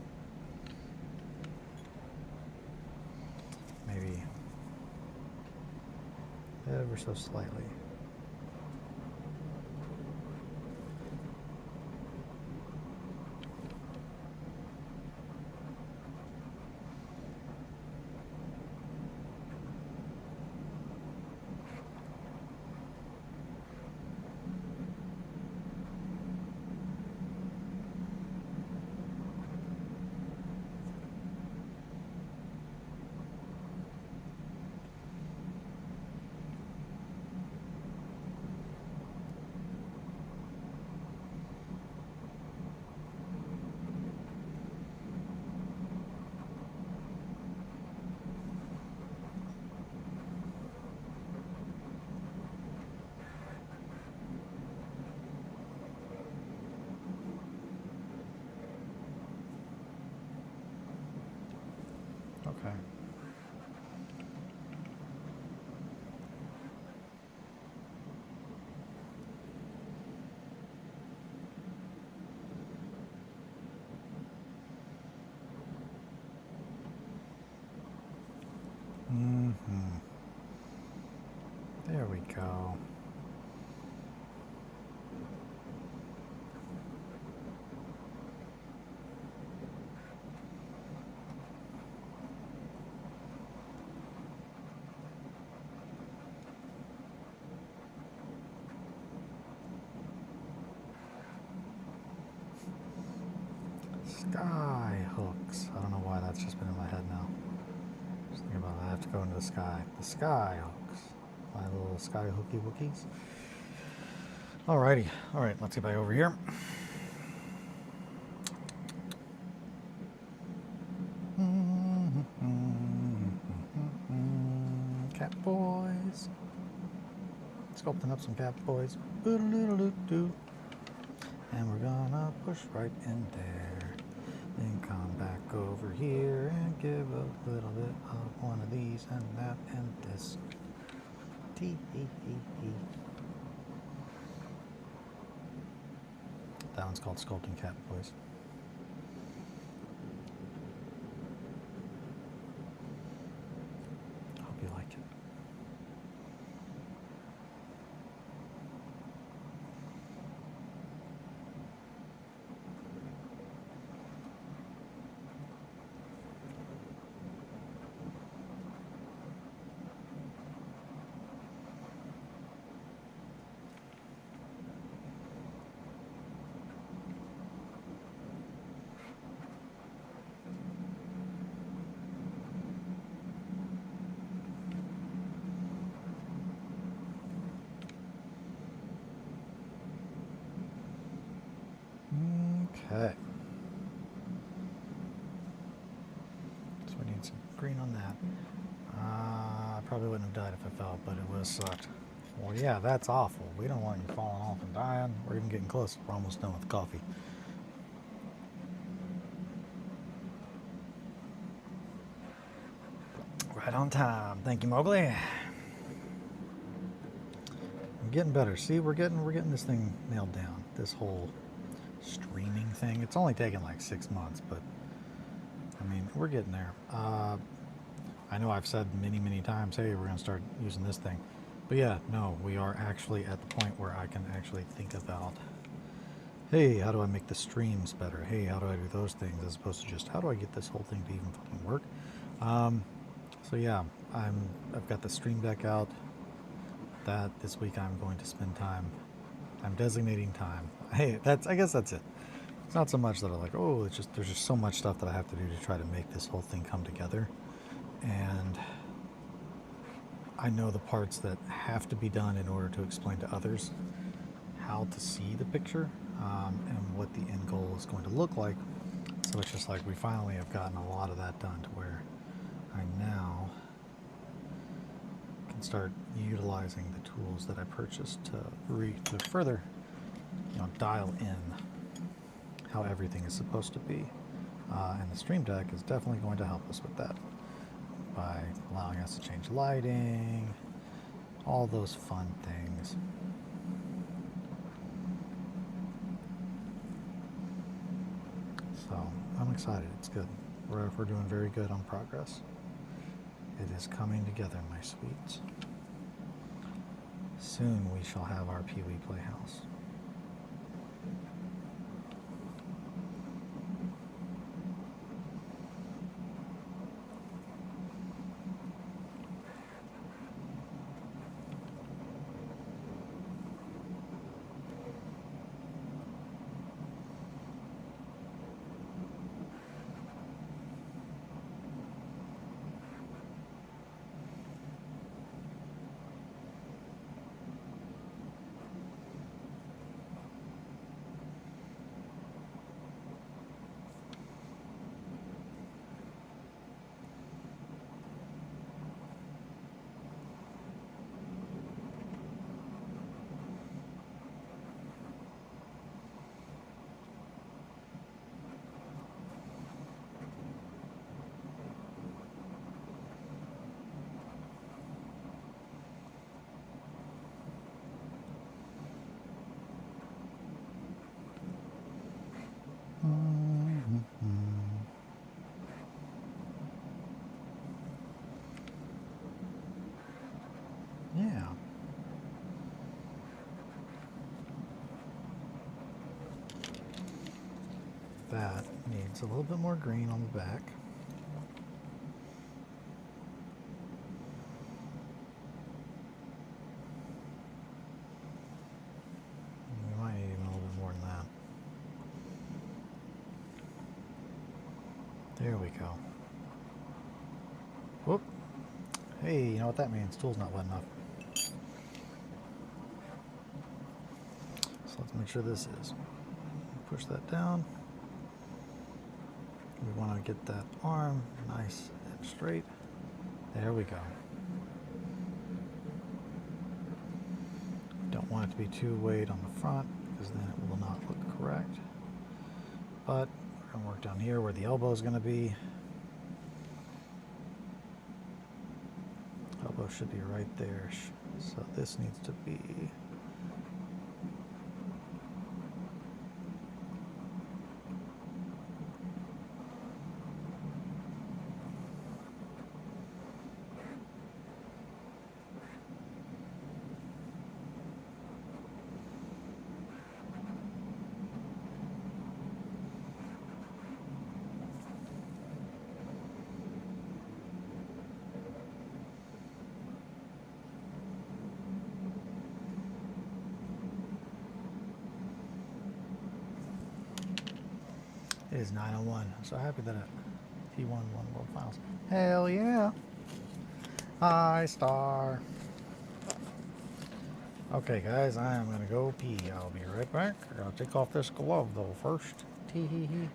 Maybe ever so slightly. There we go. Sky hooks. I don't know why that's just been in my head now. Just thinking about it. I have to go into the sky. The sky hooks. My little sky hooky wookies. Alrighty. Alright, let's get back over here. Cat boys. Sculpting up some cat boys. And we're gonna push right in there. Then come back over here and give a little bit of one of these and that and this. Tee-hee-hee-hee. That one's called Sculpting Cat Boys. Hope you like it. Okay. So we need some green on that. I probably wouldn't have died if I fell, but it would have sucked. Well, yeah, that's awful. We don't want you falling off and dying. We're even getting close. We're almost done with the coffee. Right on time. Thank you, Mowgli. I'm getting better. See, we're getting this thing nailed down. This whole streaming thing. It's only taken like 6 months, but I mean, we're getting there. I know I've said many times, hey, we're gonna start using this thing, but yeah, no, we are actually at the point where I can actually think about, hey, how do I make the streams better? Hey, how do I do those things, as opposed to just how do I get this whole thing to even fucking work? So yeah, I've got the stream deck out. That this week I'm going to spend time. I'm designating time. Hey, I guess that's it. It's not so much that I'm like, oh, there's just so much stuff that I have to do to try to make this whole thing come together. And I know the parts that have to be done in order to explain to others how to see the picture, and what the end goal is going to look like. So it's just like we finally have gotten a lot of that done to where I now can start utilizing the tools that I purchased to further, dial in how everything is supposed to be. And the Stream Deck is definitely going to help us with that by allowing us to change lighting, all those fun things. So I'm excited. It's good. We're doing very good on progress. It is coming together, my sweets. Soon we shall have our Pee-wee Playhouse. It's a little bit more green on the back. We might need even a little bit more than that. There we go. Whoop. Hey, you know what that means? Tool's not wet enough. So let's make sure this is. Push that down. We want to get that arm nice and straight. There we go. Don't want it to be too weighed on the front because then it will not look correct. But we're going to work down here where the elbow is going to be. Elbow should be right there. So this needs to be It is 9:01. I'm so happy that T1 won World Finals. Hell yeah. Hi, Star. Okay, guys, I am going to go pee. I'll be right back. I got to take off this glove, though, first. Tee-hee-hee.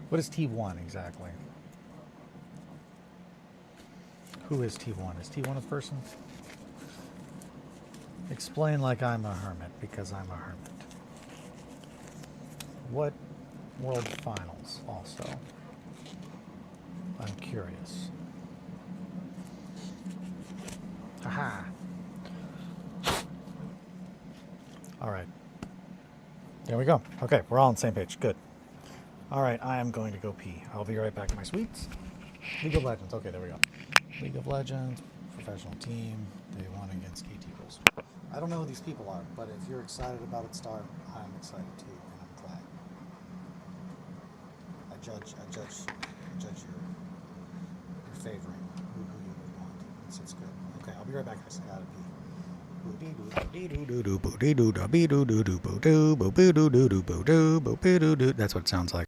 What is T1 exactly? Who is T1? Is T1 a person? Explain like I'm a hermit, because I'm a hermit. What World Finals also? I'm curious. Haha. All right. There we go. Okay, we're all on the same page. Good. All right, I am going to go pee. I'll be right back in my sweets. League of Legends. Okay, there we go. League of Legends, professional team. Day 1 against KT Rules. I don't know who these people are, but if you're excited about it, Star, I'm excited too, and I'm glad. I judge your favoring who you would want. It's good. Okay, I'll be right back. I gotta pee. That's what it sounds like.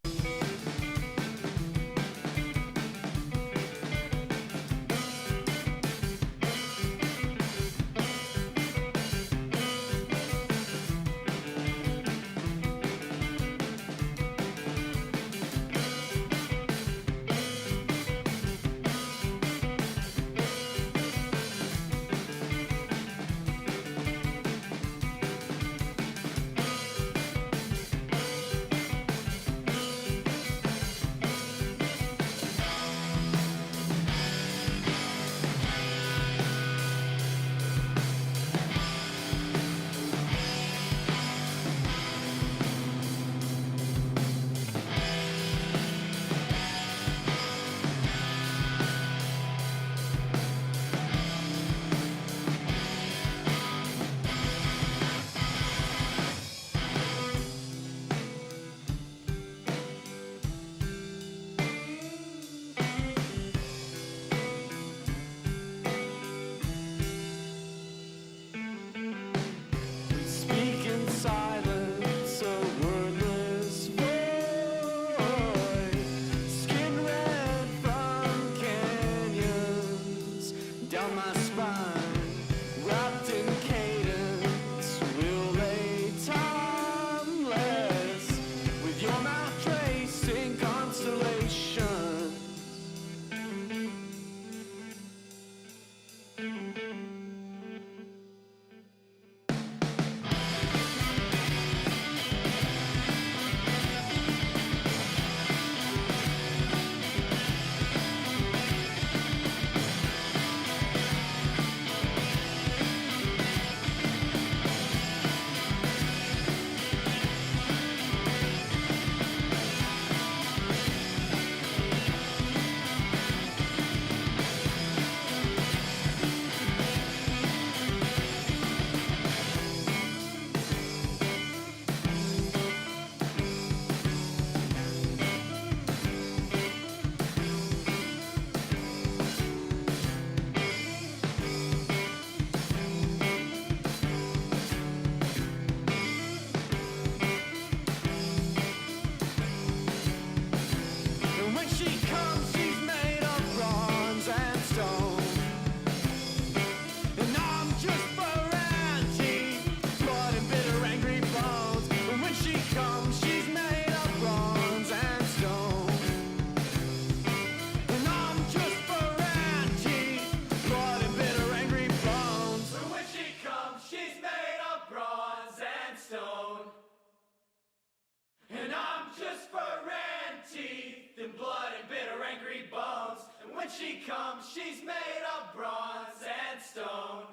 she comes, she's made of bronze and stone.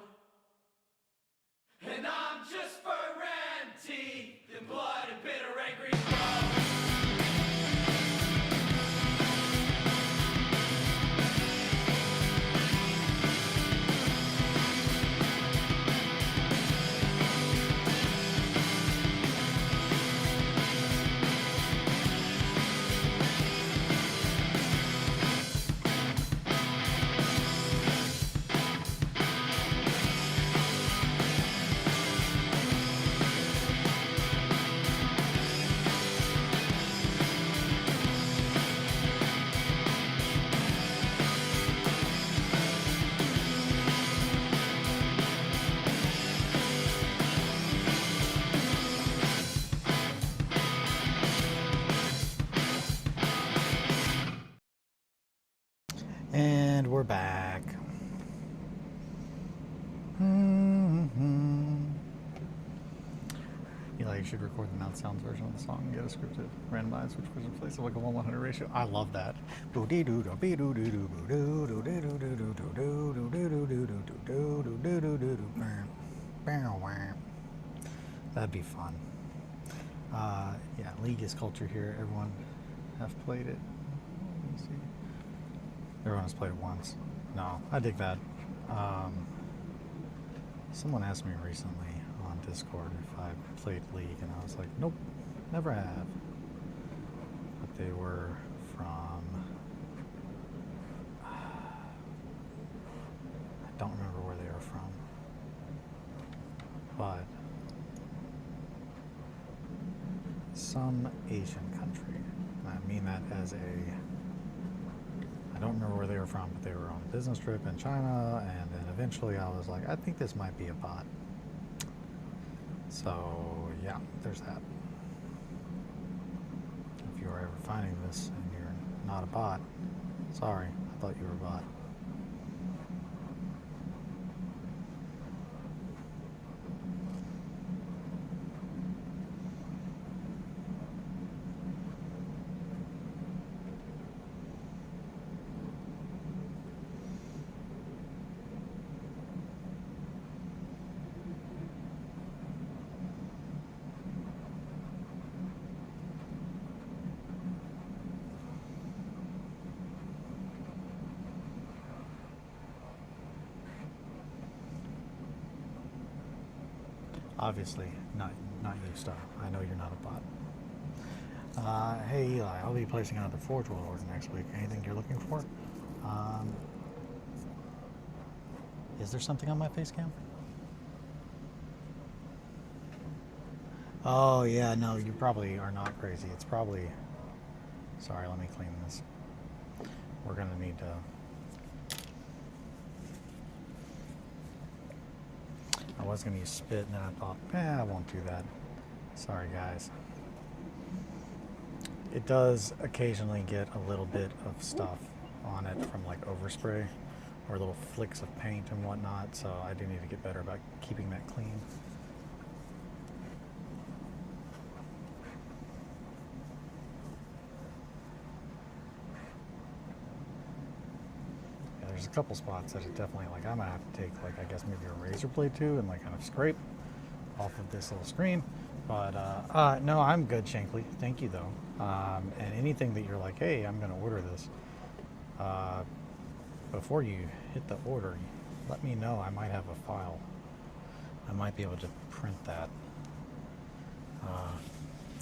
And I'm just fur and teeth and blood and bitter angry crows. And we're back. Eli, you should record the mouth sounds version of the song and get a scripted randomized which person plays it like a 1-100 ratio. I love that. That'd be fun. Yeah, League is culture here. Everyone have played it. Let me see. Everyone has played it once. No, I dig that. Someone asked me recently on Discord if I played League, and I was like, nope, never have. But they were from... I don't remember where they were from. But... some Asian country. And I mean that as a... I don't remember where they were from, but they were on a business trip in China, and then eventually I was like, I think this might be a bot. So, yeah, there's that. If you are ever finding this and you're not a bot, sorry, I thought you were a bot. Obviously, not you, Star. I know you're not a bot. Hey, Eli, I'll be placing another Forge World order next week. Anything you're looking for? Is there something on my face cam? Oh, yeah, no, you probably are not crazy. It's probably... Sorry, let me clean this. We're going to need to... I was going to use spit, and then I thought, I won't do that. Sorry, guys. It does occasionally get a little bit of stuff on it from like overspray or little flicks of paint and whatnot, so I do need to get better about keeping that clean. There's a couple spots that it definitely, like, I'm gonna have to take, like, I guess maybe a razor blade too and like kind of scrape off of this little screen. But no, I'm good, Shankly. Thank you though. And anything that you're like, hey, I'm gonna order this, before you hit the order, let me know. I might have a file. I might be able to print that.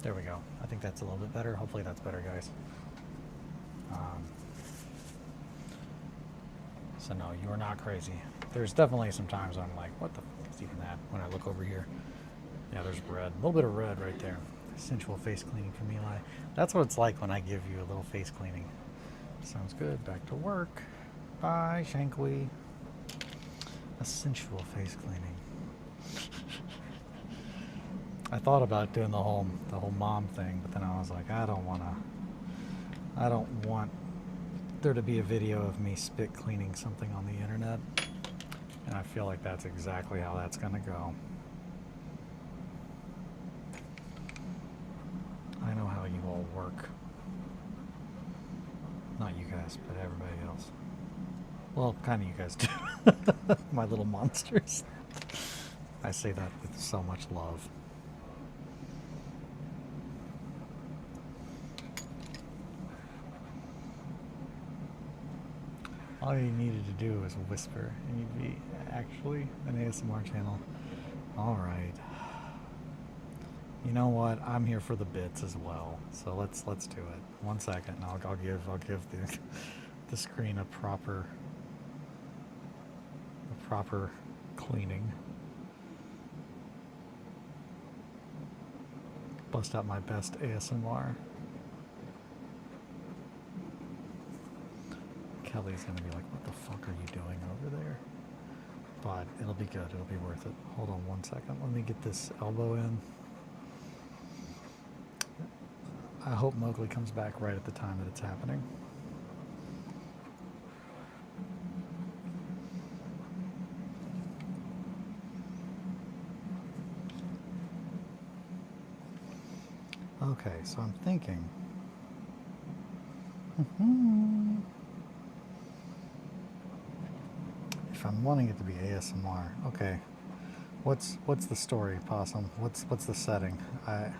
There we go. I think that's a little bit better. Hopefully that's better, guys. So no, you are not crazy. There's definitely some times I'm like, what the f is even that? When I look over here. Yeah, there's red. A little bit of red right there. Sensual face cleaning from Eli. That's what it's like when I give you a little face cleaning. Sounds good. Back to work. Bye, Shankly. A sensual face cleaning. I thought about doing the whole mom thing, but then I was like, I don't want there to be a video of me spit cleaning something on the internet, and I feel like that's exactly how that's gonna go. I know how you all work. Not you guys, but everybody else. Well, kind of you guys do. My little monsters. I say that with so much love. All you needed to do was whisper, and you'd be actually an ASMR channel. All right. You know what? I'm here for the bits as well. So let's do it. 1 second, and I'll give the screen a proper cleaning. Bust out my best ASMR. Kelly's gonna be like, what the fuck are you doing over there? But it'll be good, it'll be worth it. Hold on 1 second, let me get this elbow in. I hope Mowgli comes back right at the time that it's happening. Okay, so I'm thinking. If I'm wanting it to be ASMR, okay. What's the story, Possum? What's the setting? I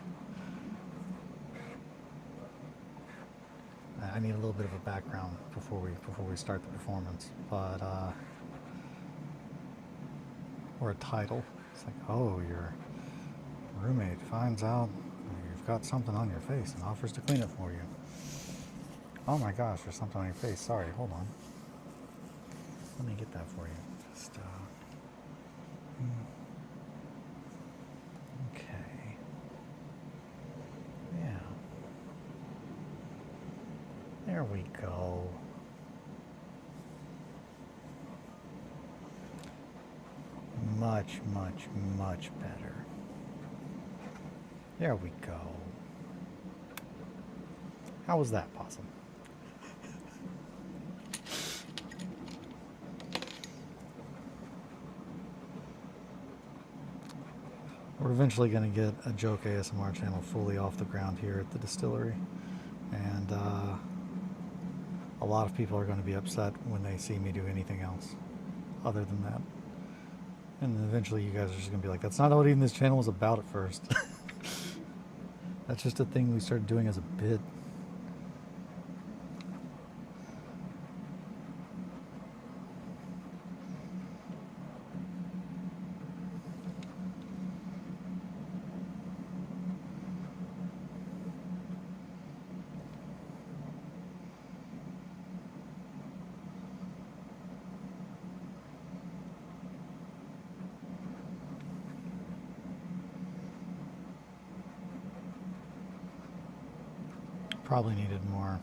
need a little bit of a background before we start the performance, but or a title. It's like, oh, your roommate finds out you've got something on your face and offers to clean it for you. Oh my gosh, there's something on your face. Sorry, hold on. Let me get that for you. Just okay. Yeah. There we go. Much, much, much better. There we go. How was that, Possum? We're eventually going to get a joke ASMR channel fully off the ground here at the distillery. And a lot of people are going to be upset when they see me do anything else other than that. And eventually you guys are just going to be like, that's not what even this channel was about at first. That's just a thing we started doing as a bit. Probably needed more.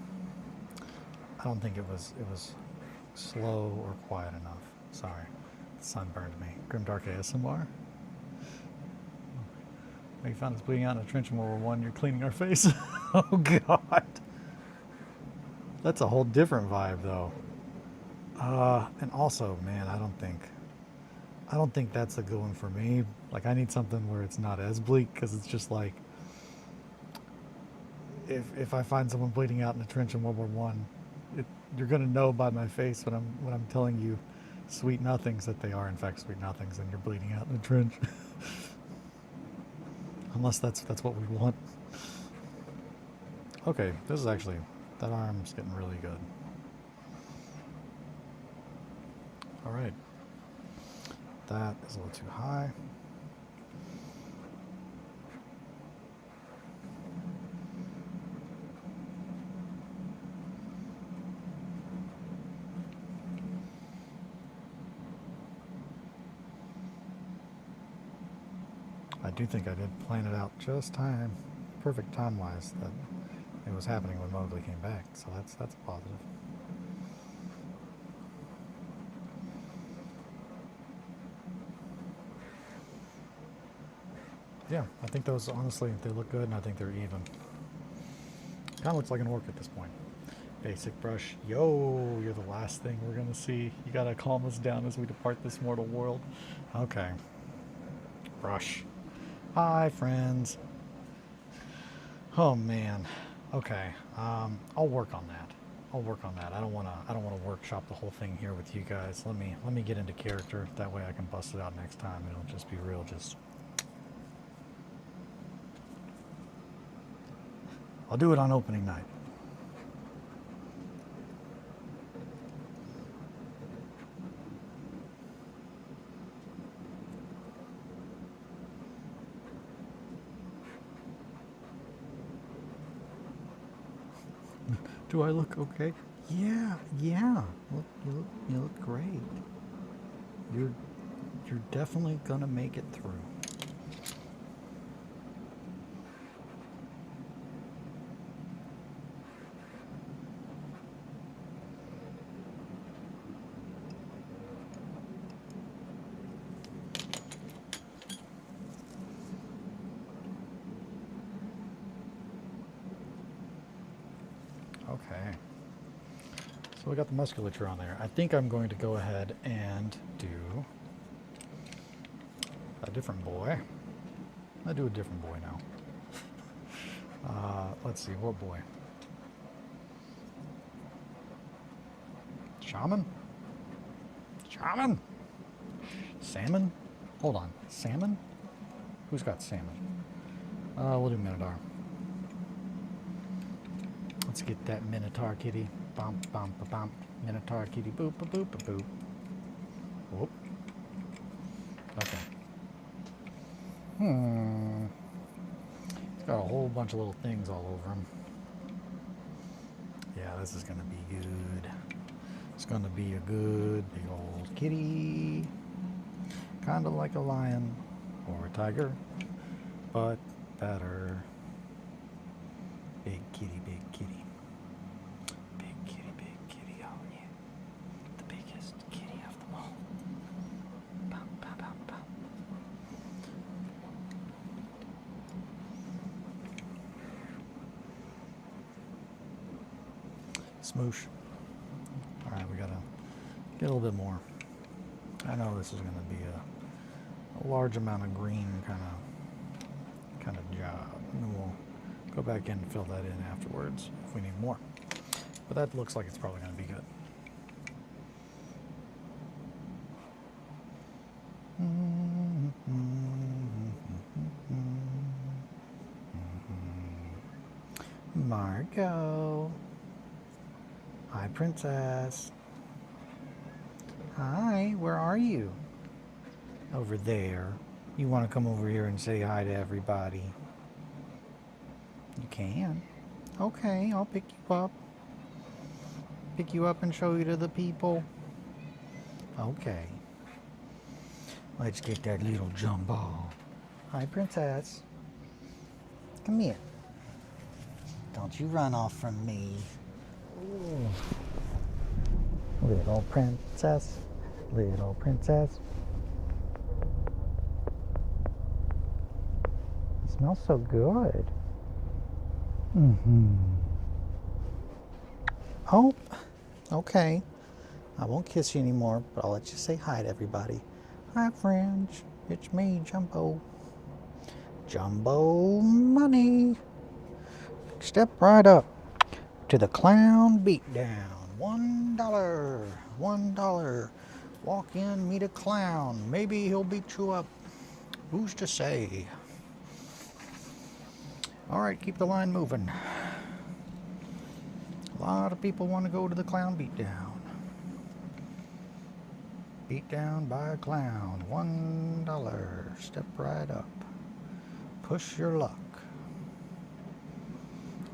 I don't think it was slow or quiet enough. Sorry, the sun burned me. Grimdark ASMR. We found us bleeding out in a trench in World War I. You're cleaning our face. Oh God, that's a whole different vibe though. And also, man, I don't think that's a good one for me. Like, I need something where it's not as bleak, because it's just like, if I find someone bleeding out in a trench in World War One, you're gonna know by my face when I'm telling you sweet nothings that they are in fact sweet nothings, and you're bleeding out in a trench. Unless that's what we want. Okay, this is actually, that arm's getting really good. All right, that is a little too high. I do think I did plan it out just perfect time-wise, that it was happening when Mowgli came back, so that's a positive. Yeah, I think those, honestly, they look good, and I think they're even. Kind of looks like an orc at this point. Basic brush. Yo, you're the last thing we're gonna see. You gotta calm us down as we depart this mortal world. Okay. Brush. Hi, friends. Oh, man. Okay. I'll work on that. I'll work on that. I don't wanna workshop the whole thing here with you guys. Let me get into character. That way I can bust it out next time. It'll just be real. I'll do it on opening night. Do I look okay? Yeah. You look great. You're definitely gonna make it through. Okay. So we got the musculature on there. I think I'm going to go ahead and do a different boy. I do a different boy now. Let's see, what boy? Shaman? Shaman? Salmon? Hold on. Salmon? Who's got salmon? We'll do Minotaur. Let's get that Minotaur kitty. Bump, bump, bump. Minotaur kitty. Boop, boop, boop, boop, boop. Whoop. Okay. It's got a whole bunch of little things all over him. Yeah, this is going to be good. It's going to be a good big old kitty. Kind of like a lion or a tiger, but better. Big kitty, big kitty. Big kitty, oh yeah. The biggest kitty of them all. Bum, bum, bum, bum. Smoosh. Alright, we gotta get a little bit more. I know this is gonna be a large amount of green kind of job. And we'll go back in and fill that in afterwards if we need more. But that looks like it's probably going to be good. Margot. Hi, Princess. Hi, where are you? Over there. You want to come over here and say hi to everybody? You can. Okay, I'll pick you up. Pick you up and show you to the people. Okay. Let's get that little jumbo. Hi, Princess. Come here. Don't you run off from me. Ooh. Little princess. Little princess. It smells so good. Oh, okay. I won't kiss you anymore, but I'll let you say hi to everybody. Hi, friends. It's me, Jumbo. Jumbo Money. Step right up to the clown beatdown. $1. $1. Walk in, meet a clown. Maybe he'll beat you up. Who's to say? All right, keep the line moving. A lot of people want to go to the clown beatdown. Beatdown by a clown. $1. Step right up. Push your luck.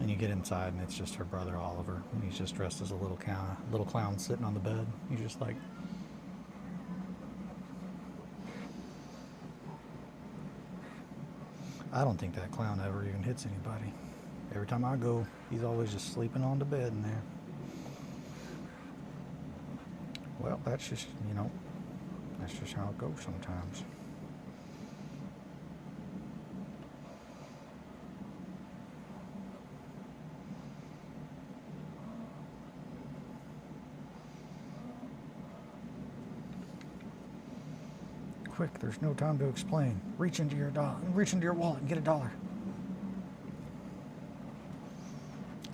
And you get inside, and it's just her brother Oliver, and he's just dressed as a little clown sitting on the bed. He's just like, I don't think that clown ever even hits anybody. Every time I go, he's always just sleeping on the bed in there. Well, that's just, that's just how it goes sometimes. Quick, there's no time to explain. Reach into your wallet and get $1.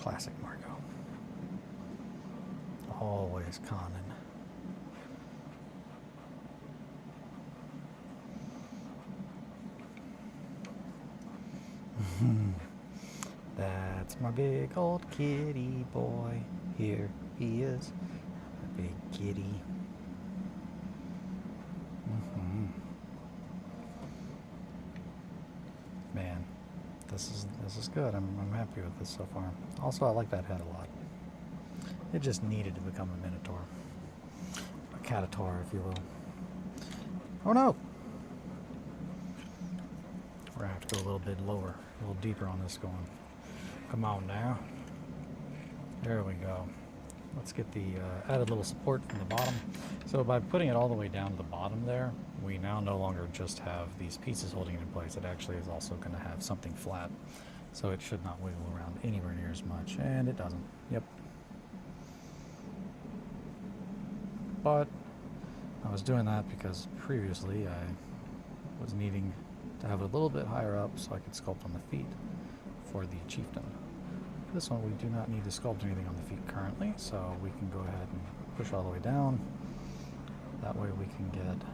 Classic Margot. always conning. That's my big old kitty boy. Here he is, a big kitty. Man, this is good. I'm happy with this so far. Also, I like that head a lot. It just needed to become a minotaur, a catator, if you will. Oh no! We're gonna have to go a little bit lower, a little deeper on this going. Come on now. There we go. Let's get the added little support from the bottom. So by putting it all the way down to the bottom there, we now no longer just have these pieces holding it in place. It actually is also going to have something flat. So it should not wiggle around anywhere near as much. And it doesn't. Yep. But I was doing that because previously I was needing to have it a little bit higher up so I could sculpt on the feet for the chieftain. This one we do not need to sculpt anything on the feet currently, so we can go ahead and push all the way down. That way we can get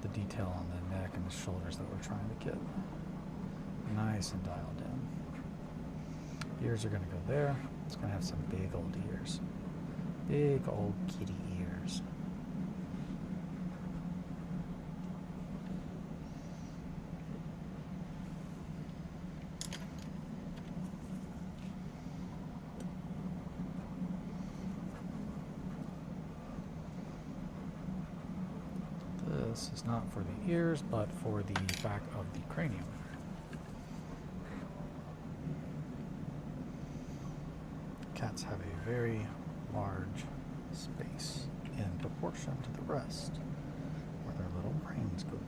the detail on the neck and the shoulders that we're trying to get nice and dialed in. Ears are going to go there. It's going to have some big old ears. Big old kitty ears. This is not for the ears, but for the back of the cranium. Cats have a very large space in proportion to the rest where their little brains go.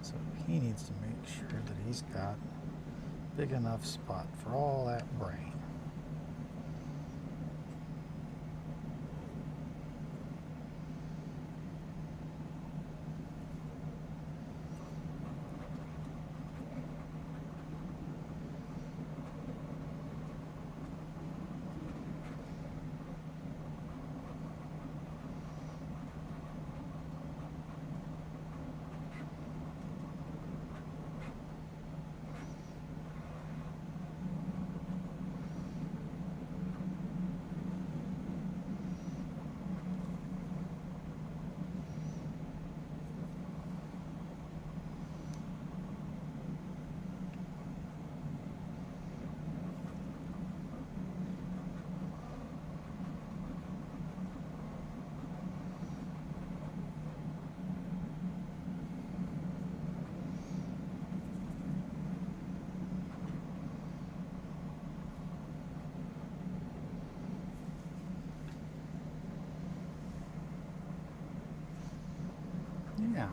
So he needs to make sure that he's got a big enough spot for all that brain. Yeah.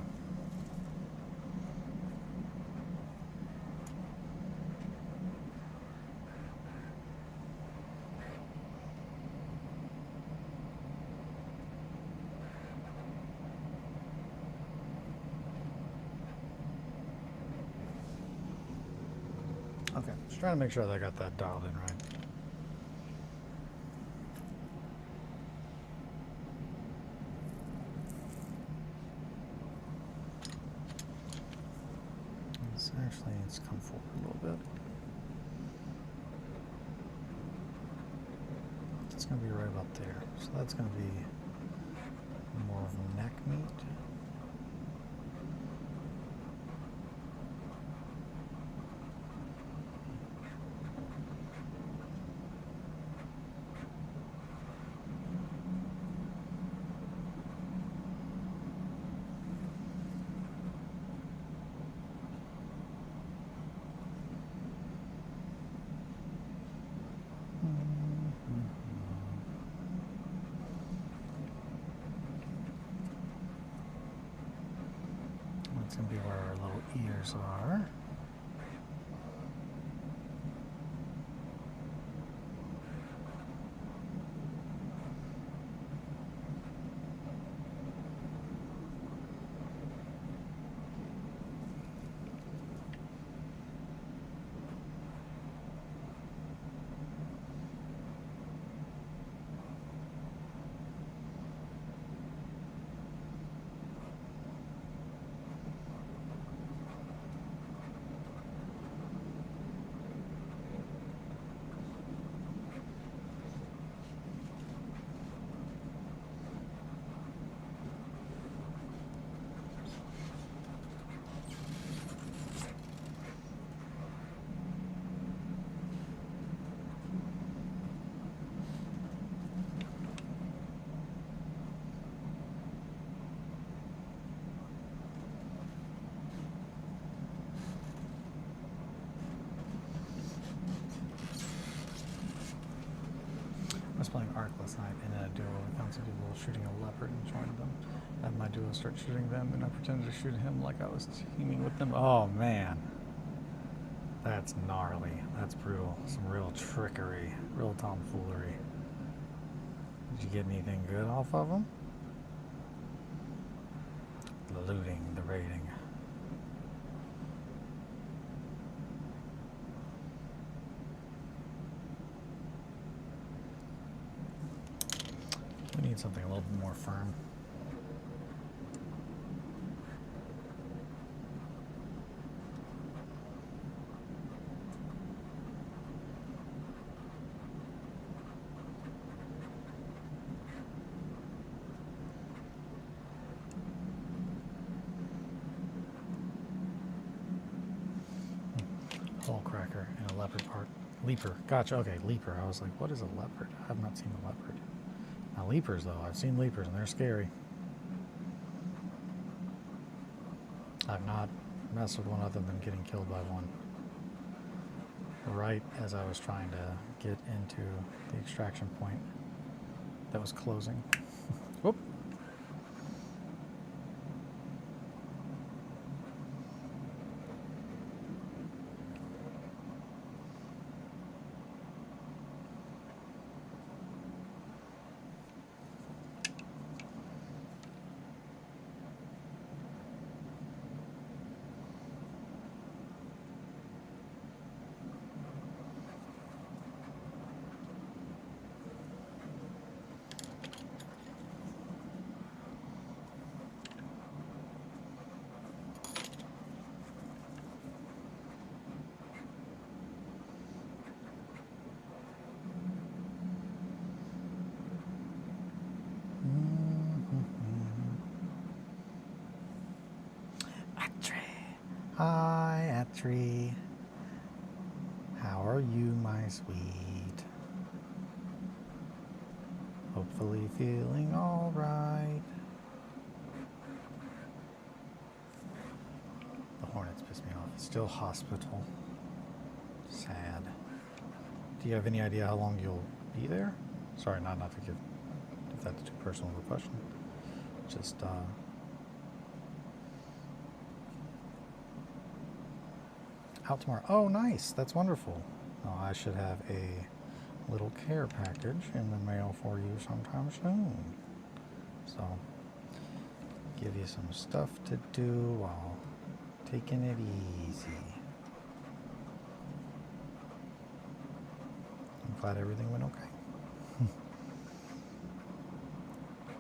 Okay, just trying to make sure that I got that dialed in right. Actually, let's come forward a little bit. It's going to be right about there. So that's going to be more of a neck meat. That's going to be where our little ears are. last night in a duo. I found some people shooting a leopard and joined them. Had my duo start shooting them, and I pretended to shoot him like I was teaming with them. Oh man, that's gnarly. That's brutal. Some real trickery, real tomfoolery. Did you get anything good off of them? Looting the rating. We need something a little bit more firm. Hole cracker and a leopard part. Leaper. Gotcha. Okay, leaper. I was like, what is a leopard? I have not seen a leopard. Now, leapers, though. I've seen leapers, and they're scary. I've not messed with one other than getting killed by one. Right as I was trying to get into the extraction point that was closing. Whoop. Hi, Atri. How are you, my sweet? Hopefully feeling all right. The hornets piss me off. Still hospital. Sad. Do you have any idea how long you'll be there? Sorry, not to give if that's too personal of a question. Just out tomorrow. Oh, nice. That's wonderful. Oh, I should have a little care package in the mail for you sometime soon. So, give you some stuff to do while taking it easy. I'm glad everything went okay.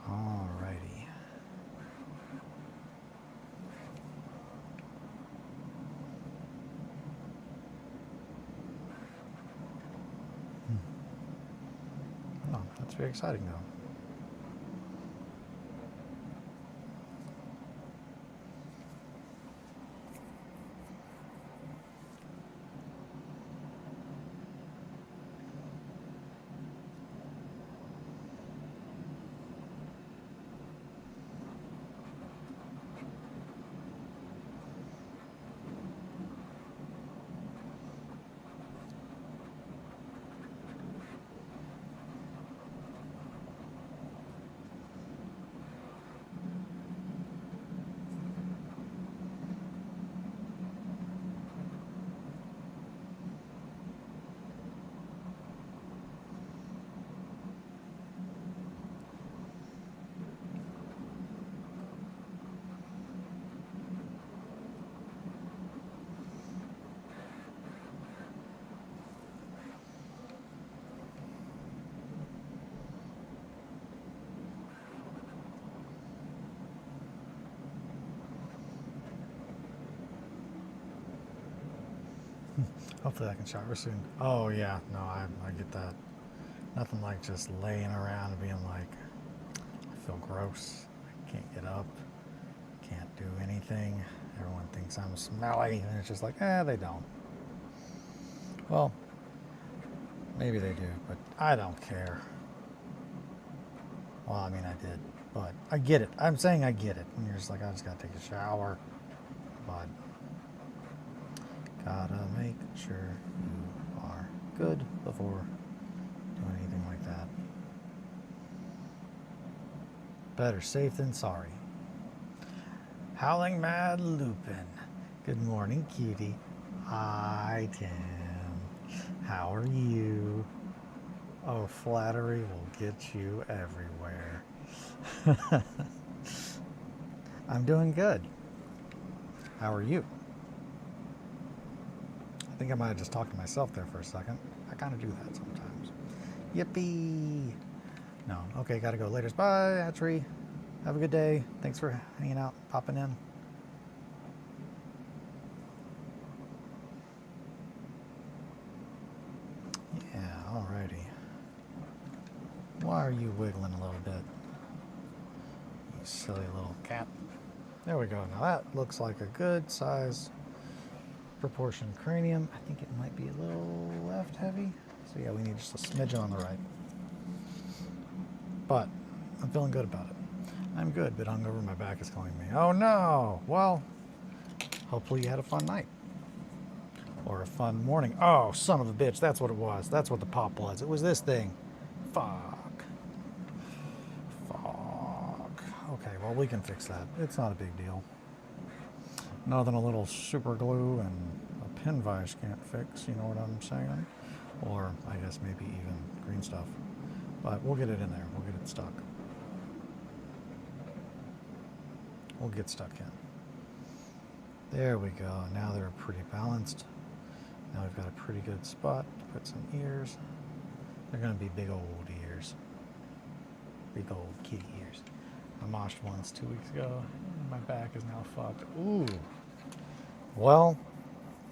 Alrighty. Oh, that's very exciting though. Hopefully I can shower soon. Oh yeah, no, I get that. Nothing like just laying around and being like, I feel gross. I can't get up. Can't do anything. Everyone thinks I'm smelly, and it's just like, they don't. Well, maybe they do, but I don't care. Well, I mean, I did, but I get it. I'm saying I get it. And you're just like, I just gotta take a shower. But gotta make sure you are good before doing anything like that. Better safe than sorry. Howling Mad Lupin. Good morning, cutie. Hi, Tim. How are you? Oh, flattery will get you everywhere. I'm doing good. How are you? I think I might have just talked to myself there for a second. I kind of do that sometimes. Yippee! No, okay, gotta go later. Bye, Hatchery. Have a good day. Thanks for hanging out, popping in. Yeah, alrighty. Why are you wiggling a little bit? You silly little cat. There we go. Now that looks like a good size proportion cranium. I think it might be a little left heavy. So yeah, we need just a smidgen on the right. But I'm feeling good about it. I'm good, but hungover. My back is calling me. Oh no! Well, hopefully you had a fun night. Or a fun morning. Oh, son of a bitch. That's what it was. That's what the pop was. It was this thing. Fuck. Fuck. Okay, well, we can fix that. It's not a big deal. Nothing a little super glue and a pin vise can't fix, you know what I'm saying? Or I guess maybe even green stuff. But we'll get it in there. We'll get it stuck. We'll get stuck in. There we go. Now they're pretty balanced. Now we've got a pretty good spot to put some ears. They're going to be big old ears. Big old kitty ears. I moshed once 2 weeks ago. My back is now fucked. Ooh. Well,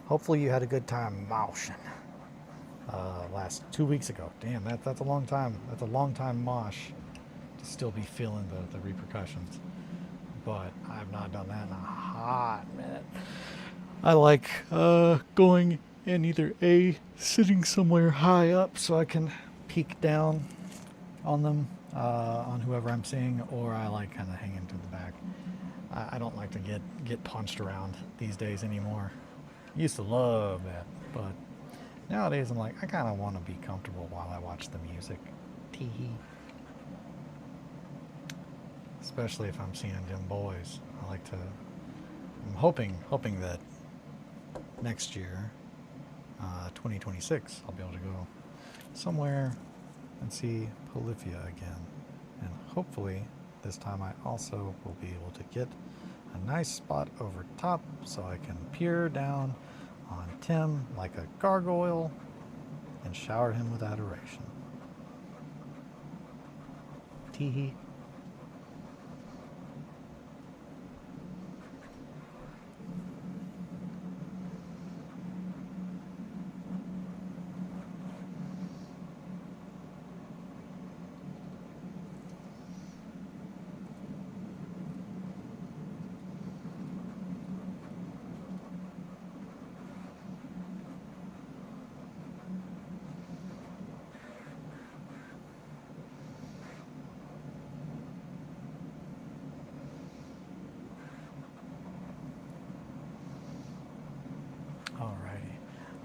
hopefully you had a good time moshing. Last 2 weeks ago. Damn, that's a long time. That's a long time mosh to still be feeling the repercussions. But I've not done that in a hot minute. I like going and either sitting somewhere high up so I can peek down on them, on whoever I'm seeing, or I like kind of hanging to the back. I don't like to get punched around these days anymore. Used to love that, but nowadays I'm like, I kind of want to be comfortable while I watch the music. Tee-hee. Especially if I'm seeing them boys. I'm hoping that next year, 2026, I'll be able to go somewhere and see Polyphia again. And hopefully this time I also will be able to get a nice spot over top so I can peer down on Tim like a gargoyle and shower him with adoration. Tee-hee.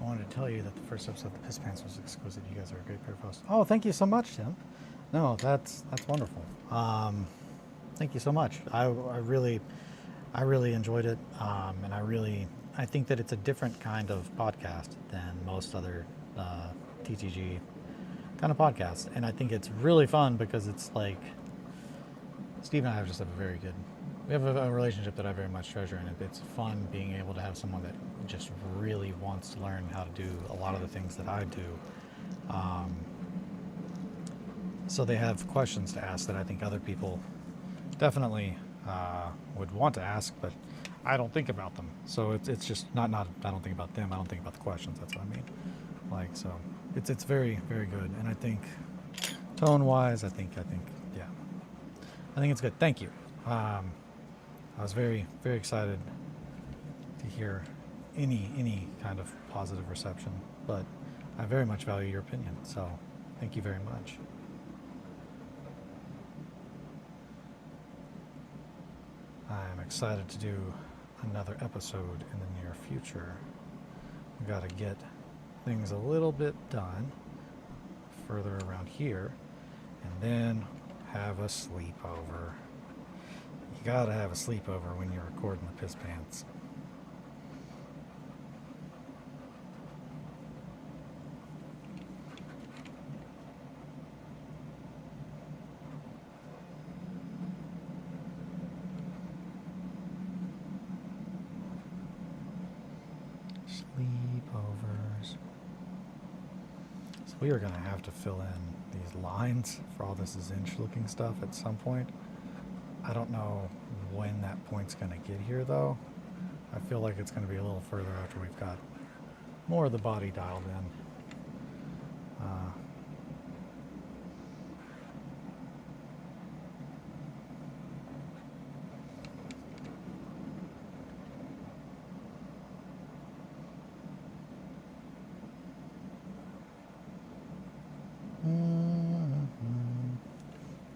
I wanted to tell you that the first episode of the Piss Pants was exquisite. You guys are a great pair of hosts. Oh, thank you so much, Tim. No, that's wonderful. Thank you so much. I really enjoyed it, and I think that it's a different kind of podcast than most other TTG kind of podcasts, and I think it's really fun because it's like Steve and I just have we have a relationship that I very much treasure, and it's fun being able to have someone that just really wants to learn how to do a lot of the things that I do. So they have questions to ask that I think other people definitely would want to ask, but I don't think about them. So it's just not I don't think about them. I don't think about the questions. That's what I mean. Like, so it's very, very good, and I think tone-wise, I think yeah, I think it's good. Thank you. I was very, very excited to hear any kind of positive reception, but I very much value your opinion, so thank you very much. I'm excited to do another episode in the near future. We got to get things a little bit done further around here, and then have a sleepover. You gotta have a sleepover when you're recording the Piss Pants. Sleepovers. So we are going to have to fill in these lines for all this Zinch looking stuff at some point. I don't know when that point's going to get here though. I feel like it's going to be a little further after we've got more of the body dialed in.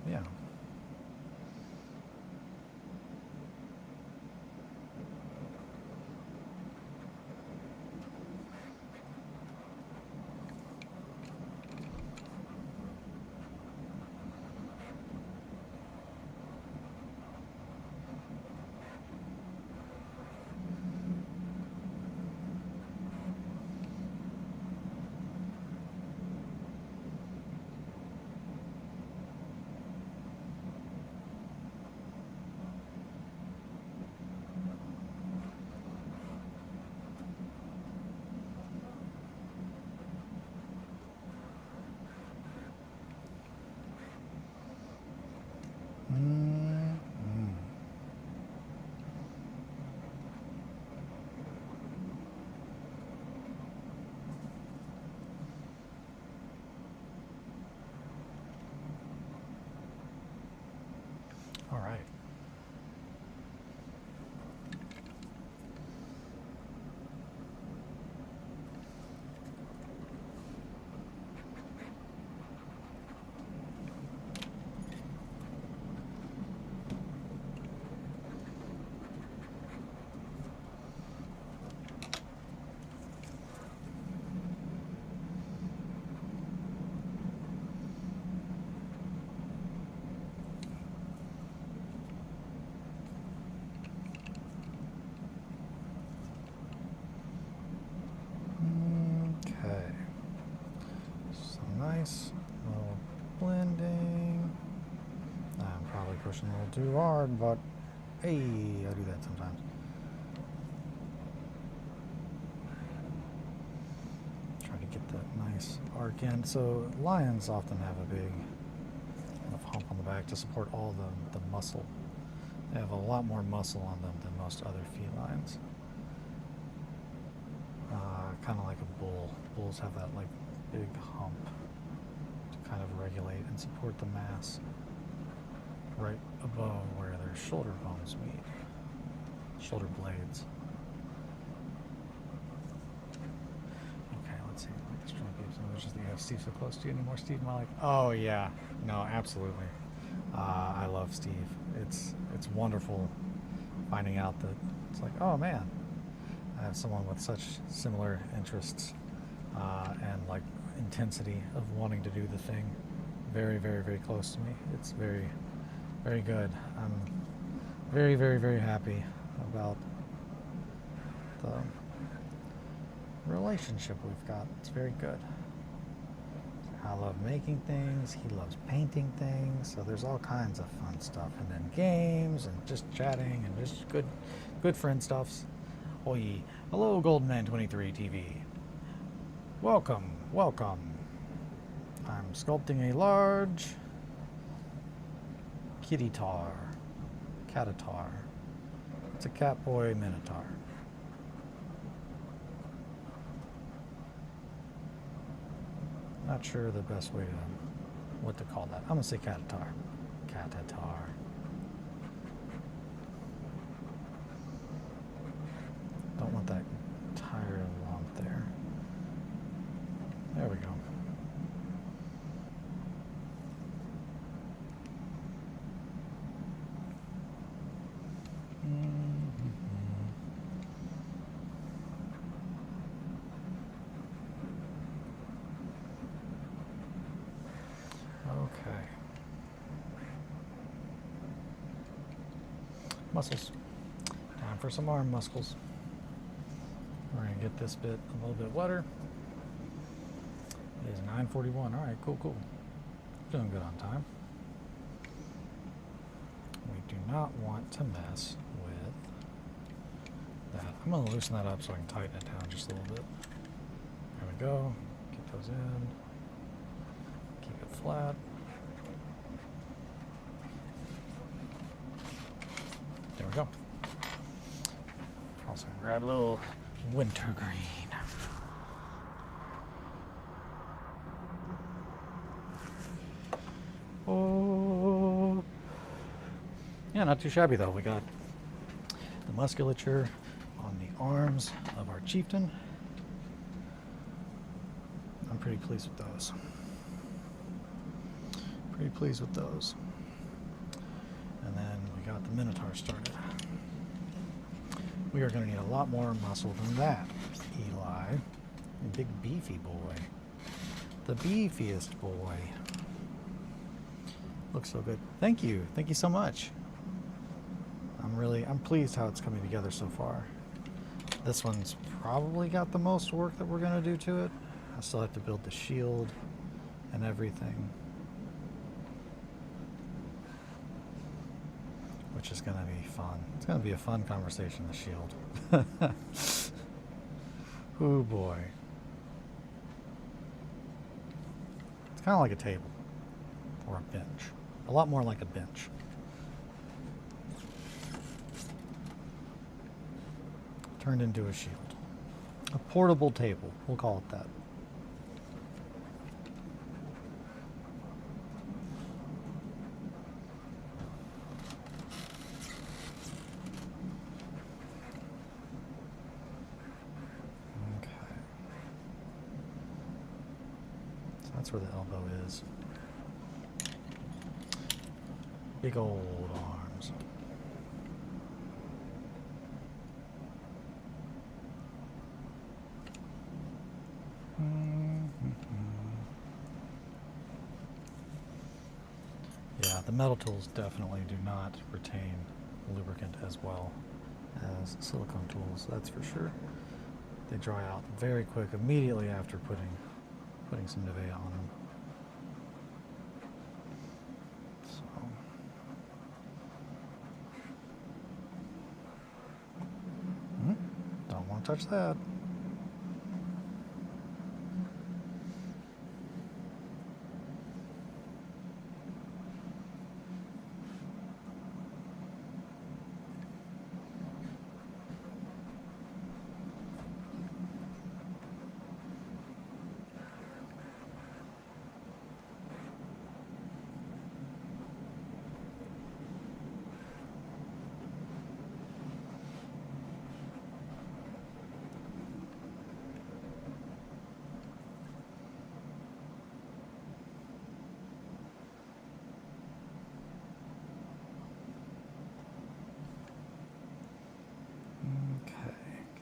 Yeah. All right. Okay. Some nice little blending. I'm probably pushing a little too hard, but hey, I do that sometimes. Try to get that nice arc in. So lions often have a big hump on the back to support all the muscle. They have a lot more muscle on them than most other felines. Kind of like a bull. Bulls have that like big hump to kind of regulate and support the mass right above where their shoulder bones meet, shoulder blades. Okay, let's see. Like the strong gives which is the Steve so close to you anymore. Steve, am I like? Oh yeah, no, absolutely. I love Steve. It's wonderful finding out that it's like, oh man, I have someone with such similar interests and like intensity of wanting to do the thing very, very, very close to me. It's very, very good. I'm very, very, very happy about the relationship we've got. It's very good. I love making things. He loves painting things. So there's all kinds of fun stuff. And then games and just chatting and just good friend stuffs. Oi. Hello, Goldenman23 TV. Welcome, welcome. I'm sculpting a large kitty-tar, catatar. It's a catboy minotaur. Not sure the best way to, what to call that. I'm gonna say catatar. Catatar. Don't want that entire lump there. There we go. Okay. Muscles. Time for some arm muscles. We're going to get this bit a little bit wetter. It is 9:41. All right, cool, cool. Doing good on time. We do not want to mess with that. I'm going to loosen that up so I can tighten it down just a little bit. There we go. Get those in. Keep it flat. There we go. Also grab a little wintergreen. Oh, yeah, not too shabby though. We got the musculature on the arms of our chieftain. I'm pretty pleased with those. Pretty pleased with those. And then we got the Minotaur started. We are going to need a lot more muscle than that, Eli. You big beefy boy. The beefiest boy. Looks so good. Thank you. Thank you so much. I'm pleased how it's coming together so far. This one's probably got the most work that we're going to do to it. I still have to build the shield and everything, which is going to be fun. It's going to be a fun conversation, the shield. Oh boy. It's kind of like a table or a bench. A lot more like a bench. Turned into a shield. A portable table, we'll call it that. Okay. So that's where the elbow is. Big old arms. Yeah, the metal tools definitely do not retain lubricant as well as silicone tools, that's for sure. They dry out very quick immediately after putting some Nivea on them. Don't want to touch that.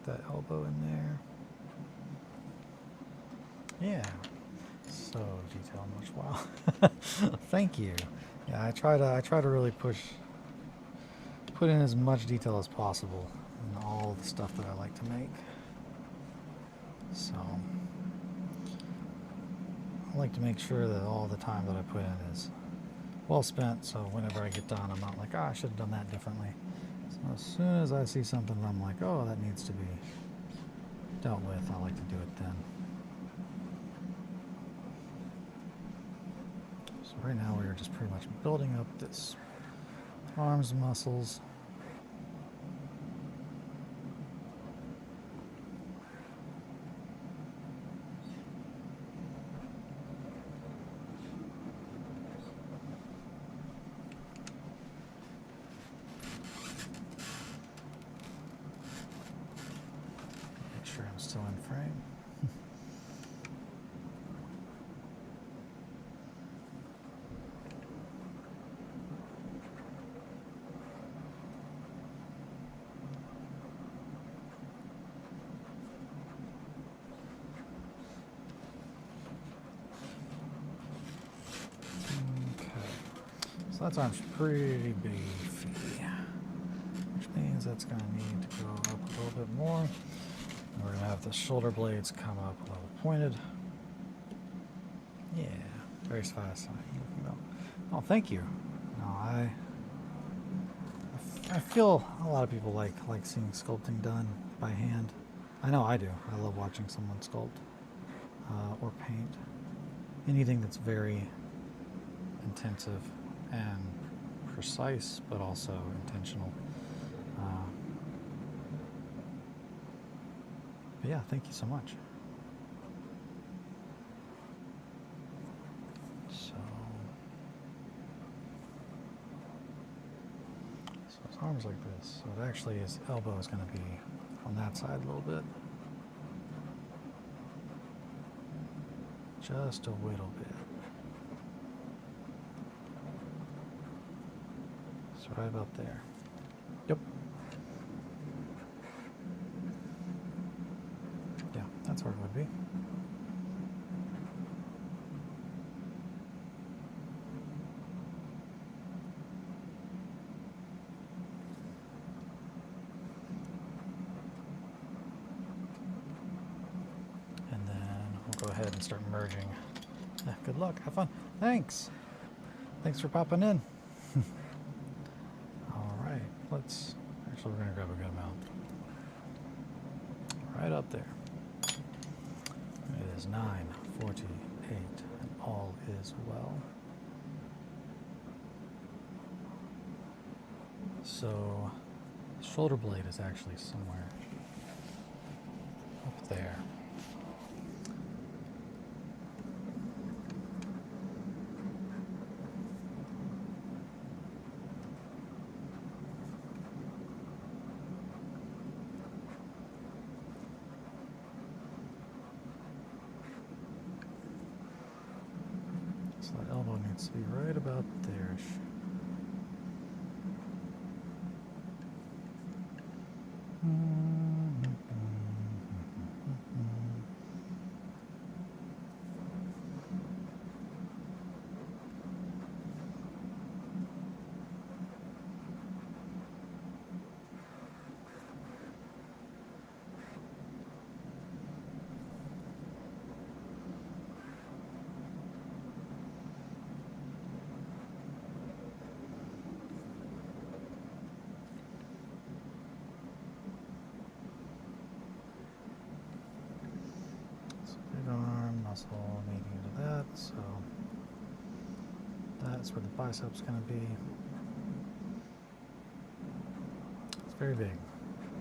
That elbow in there. Yeah. So detail much. Wow. Thank you. Yeah, I try to really put in as much detail as possible in all the stuff that I like to make. So I like to make sure that all the time that I put in is well spent, so whenever I get done I'm not like, I should have done that differently. So as soon as I see something that I'm like, oh, that needs to be dealt with, I like to do it then. So right now we are just pretty much building up this arms muscles. Sure I'm still in frame. Okay, so that sounds pretty beefy. that's going to need to go up a little bit more. And we're going to have the shoulder blades come up a little pointed. Yeah, very satisfying. Oh, thank you. No, I feel a lot of people like seeing sculpting done by hand. I know I do. I love watching someone sculpt or paint. Anything that's very intensive and precise, but also intentional. But yeah, thank you so much. So his arms like this. So it actually, his elbow is going to be on that side a little bit. Just a little bit. It's right about there. Yep. Yeah, that's where it would be. And then we'll go ahead and start merging. Yeah, good luck. Have fun. Thanks. Thanks for popping in. All right. Let's... Actually, we're going to grab a good amount. Right up there. It is 9:48, and all is well. So, shoulder blade is actually somewhere up there. So that elbow needs to be right about there. Muscle leading into that, so that's where the bicep's going to be. It's very big,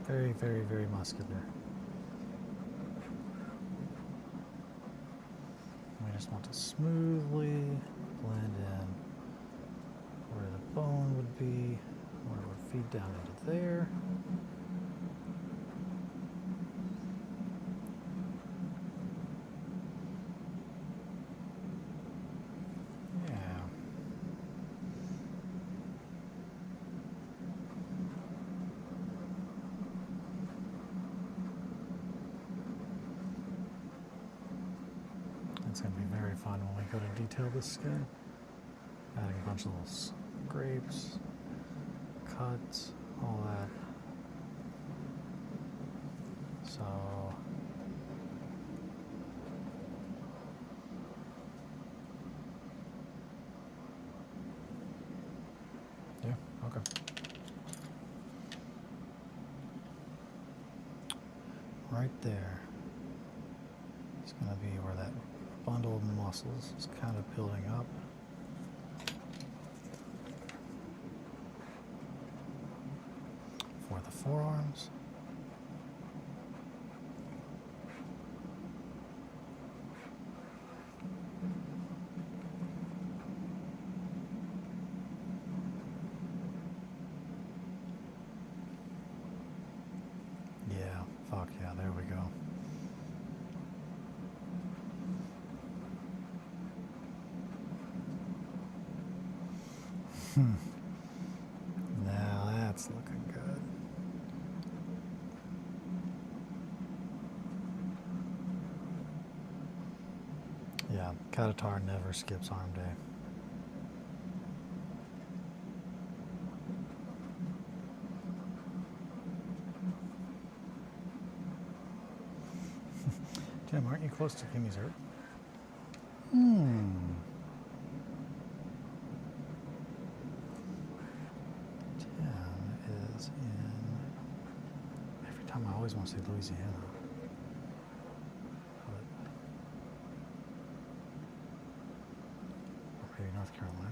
very, very, very muscular. We just want to smoothly blend in where the bone would be, where it would feed down into there. It's going to be very fun when we go to detail this skin. Adding a bunch of little scrapes, cuts, all that. So, yeah, okay. Right there. It's going to be where that bundle of muscles is kind of building up. For the forearms. Yeah, fuck yeah, there we go. Now that's looking good. Yeah, Katatar never skips arm day. Tim, aren't you close to Kimmy's Earth? Hmm. Tim is in... Every time I always want to say Louisiana. But... Or maybe North Carolina?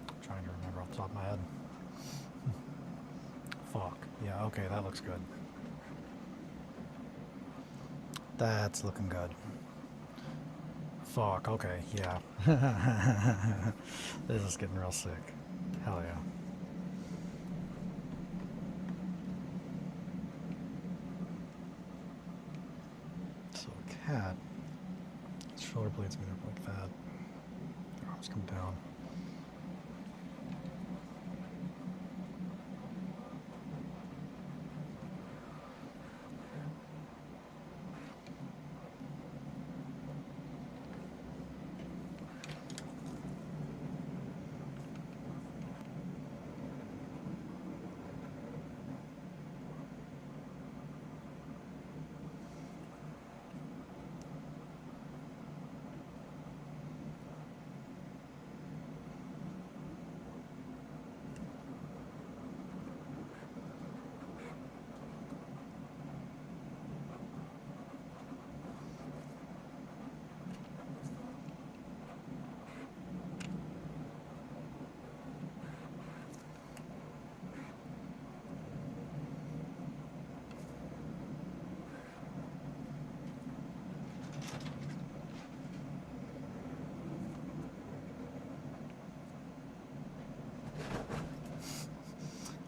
I'm trying to remember off the top of my head. Fuck. Yeah, okay, that looks good. That's looking good. Fuck, okay, yeah. This is getting real sick. Hell yeah. So, cat. Shoulder blades mean they're quite fat. Their arms come down.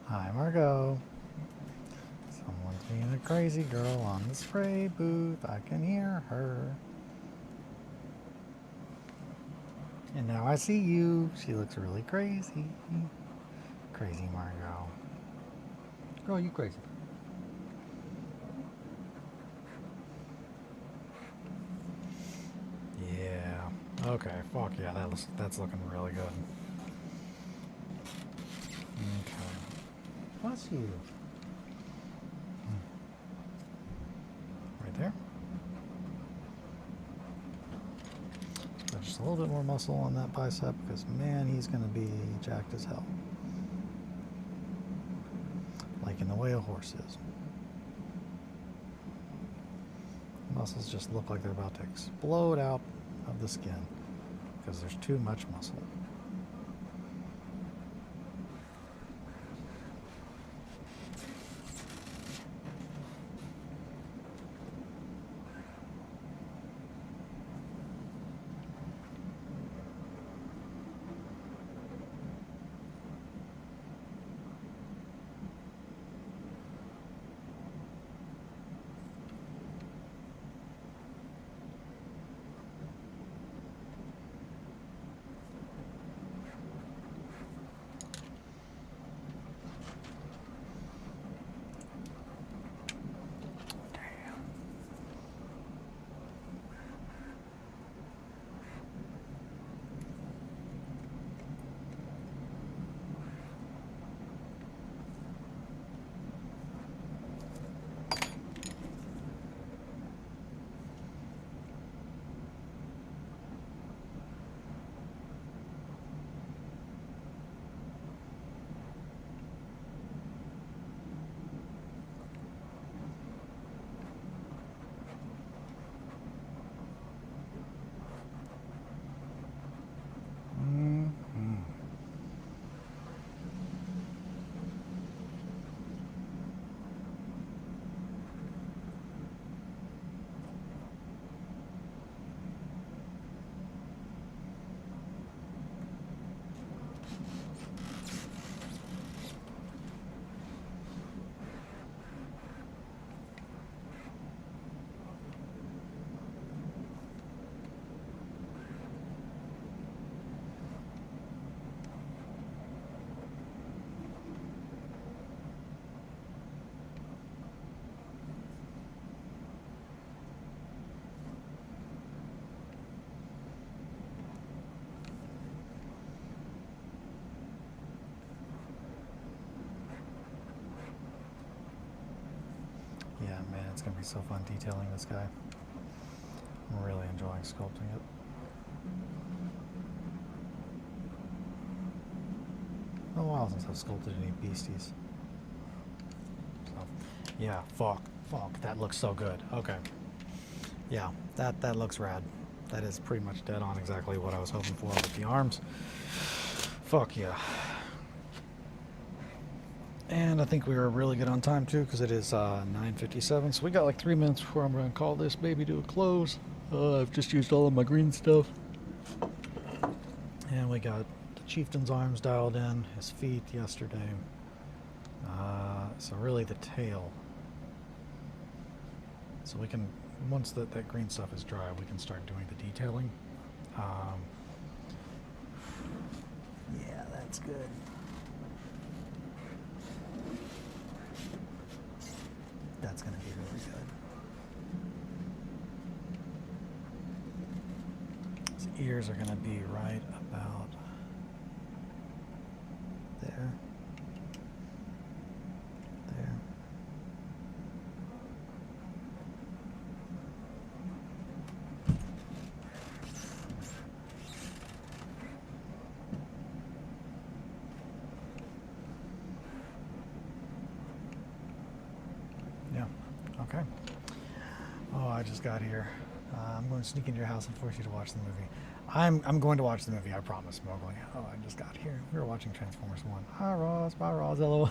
Hi, Margot. Someone's being a crazy girl on the spray booth. I can hear her. And now I see you. She looks really crazy. Crazy Margot. Girl, you crazy. Yeah. Okay, fuck yeah, that's looking really good. Okay. What's you? Right there. Put just a little bit more muscle on that bicep because, man, he's going to be jacked as hell. Like in the way a horse is. Muscles just look like they're about to explode out of the skin because there's too much muscle. it's going to be so fun detailing this guy. I'm really enjoying sculpting it. Been a while since I've sculpted any beasties. So, yeah, fuck, that looks so good. Okay. Yeah, that looks rad. That is pretty much dead on exactly what I was hoping for with the arms. Fuck yeah. And I think we were really good on time too, because it is 9:57. So we got like 3 minutes before I'm going to call this baby to a close. I've just used all of my green stuff. And we got the chieftain's arms dialed in, his feet yesterday. So really the tail. So we can, once that green stuff is dry, we can start doing the detailing. Yeah, that's good. That's going to be really good. His ears are going to be right about there. There. Yeah. Okay. Oh, I just got here. I'm going to sneak into your house and force you to watch the movie. I'm going to watch the movie, I promise, Mowgli. Oh, I just got here. We were watching Transformers 1. Hi, Ross. Bye, Ross. Hello.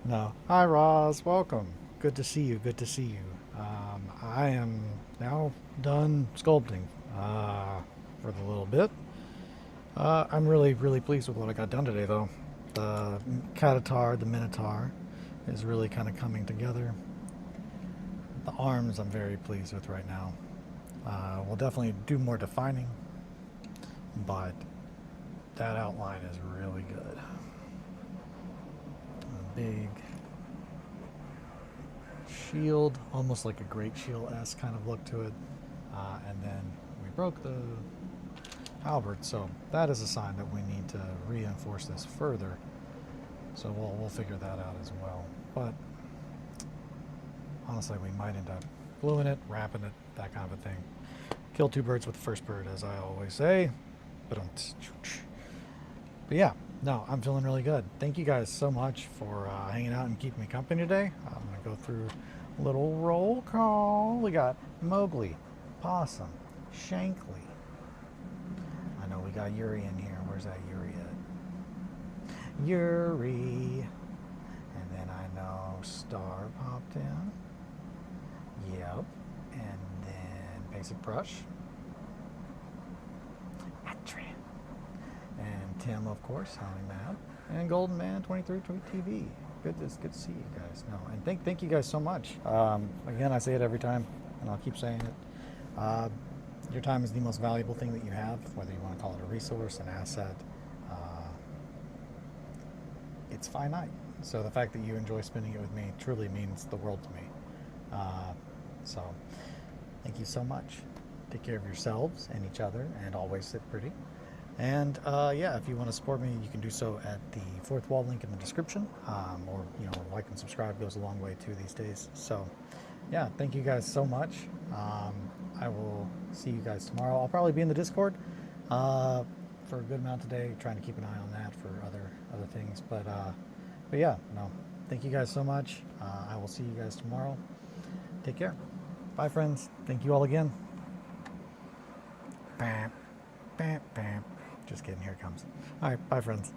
No. Hi, Ross. Welcome. Good to see you. Good to see you. I am now done sculpting for the little bit. I'm really, really pleased with what I got done today, though. The Catatar, the Minotaur, is really kind of coming together. The arms I'm very pleased with right now. We'll definitely do more defining, but that outline is really good. A big shield, almost like a Great Shield-esque kind of look to it. And then we broke the halberd, so that is a sign that we need to reinforce this further. So we'll figure that out as well. But honestly, we might end up gluing it, wrapping it, that kind of a thing. Kill two birds with the first bird, as I always say. But yeah, no, I'm feeling really good. Thank you guys so much for hanging out and keeping me company today. I'm going to go through a little roll call. We got Mowgli, Possum, Shankly. I know we got Yuri in here. Where's that Yuri at? Yuri. And then I know Star popped in. Yep. And then Basic Brush. Atria. And Tim, of course, Howling Mad. And Golden Man 23 TV. Good to see you guys. No, and thank you guys so much. Again, I say it every time, and I'll keep saying it. Your time is the most valuable thing that you have, whether you want to call it a resource, an asset. It's finite. So the fact that you enjoy spending it with me truly means the world to me. So thank you so much. Take care of yourselves and each other, and always sit pretty. And yeah, if you want to support me, you can do so at the fourth wall link in the description, or like and subscribe goes a long way too these days. So yeah, thank you guys so much. I will see you guys tomorrow. I'll probably be in the Discord for a good amount today, trying to keep an eye on that for other things. But yeah, no, thank you guys so much. I will see you guys tomorrow. Take care. Bye, friends. Thank you all again. Bam, bam, bam. Just kidding. Here it comes. All right. Bye, friends.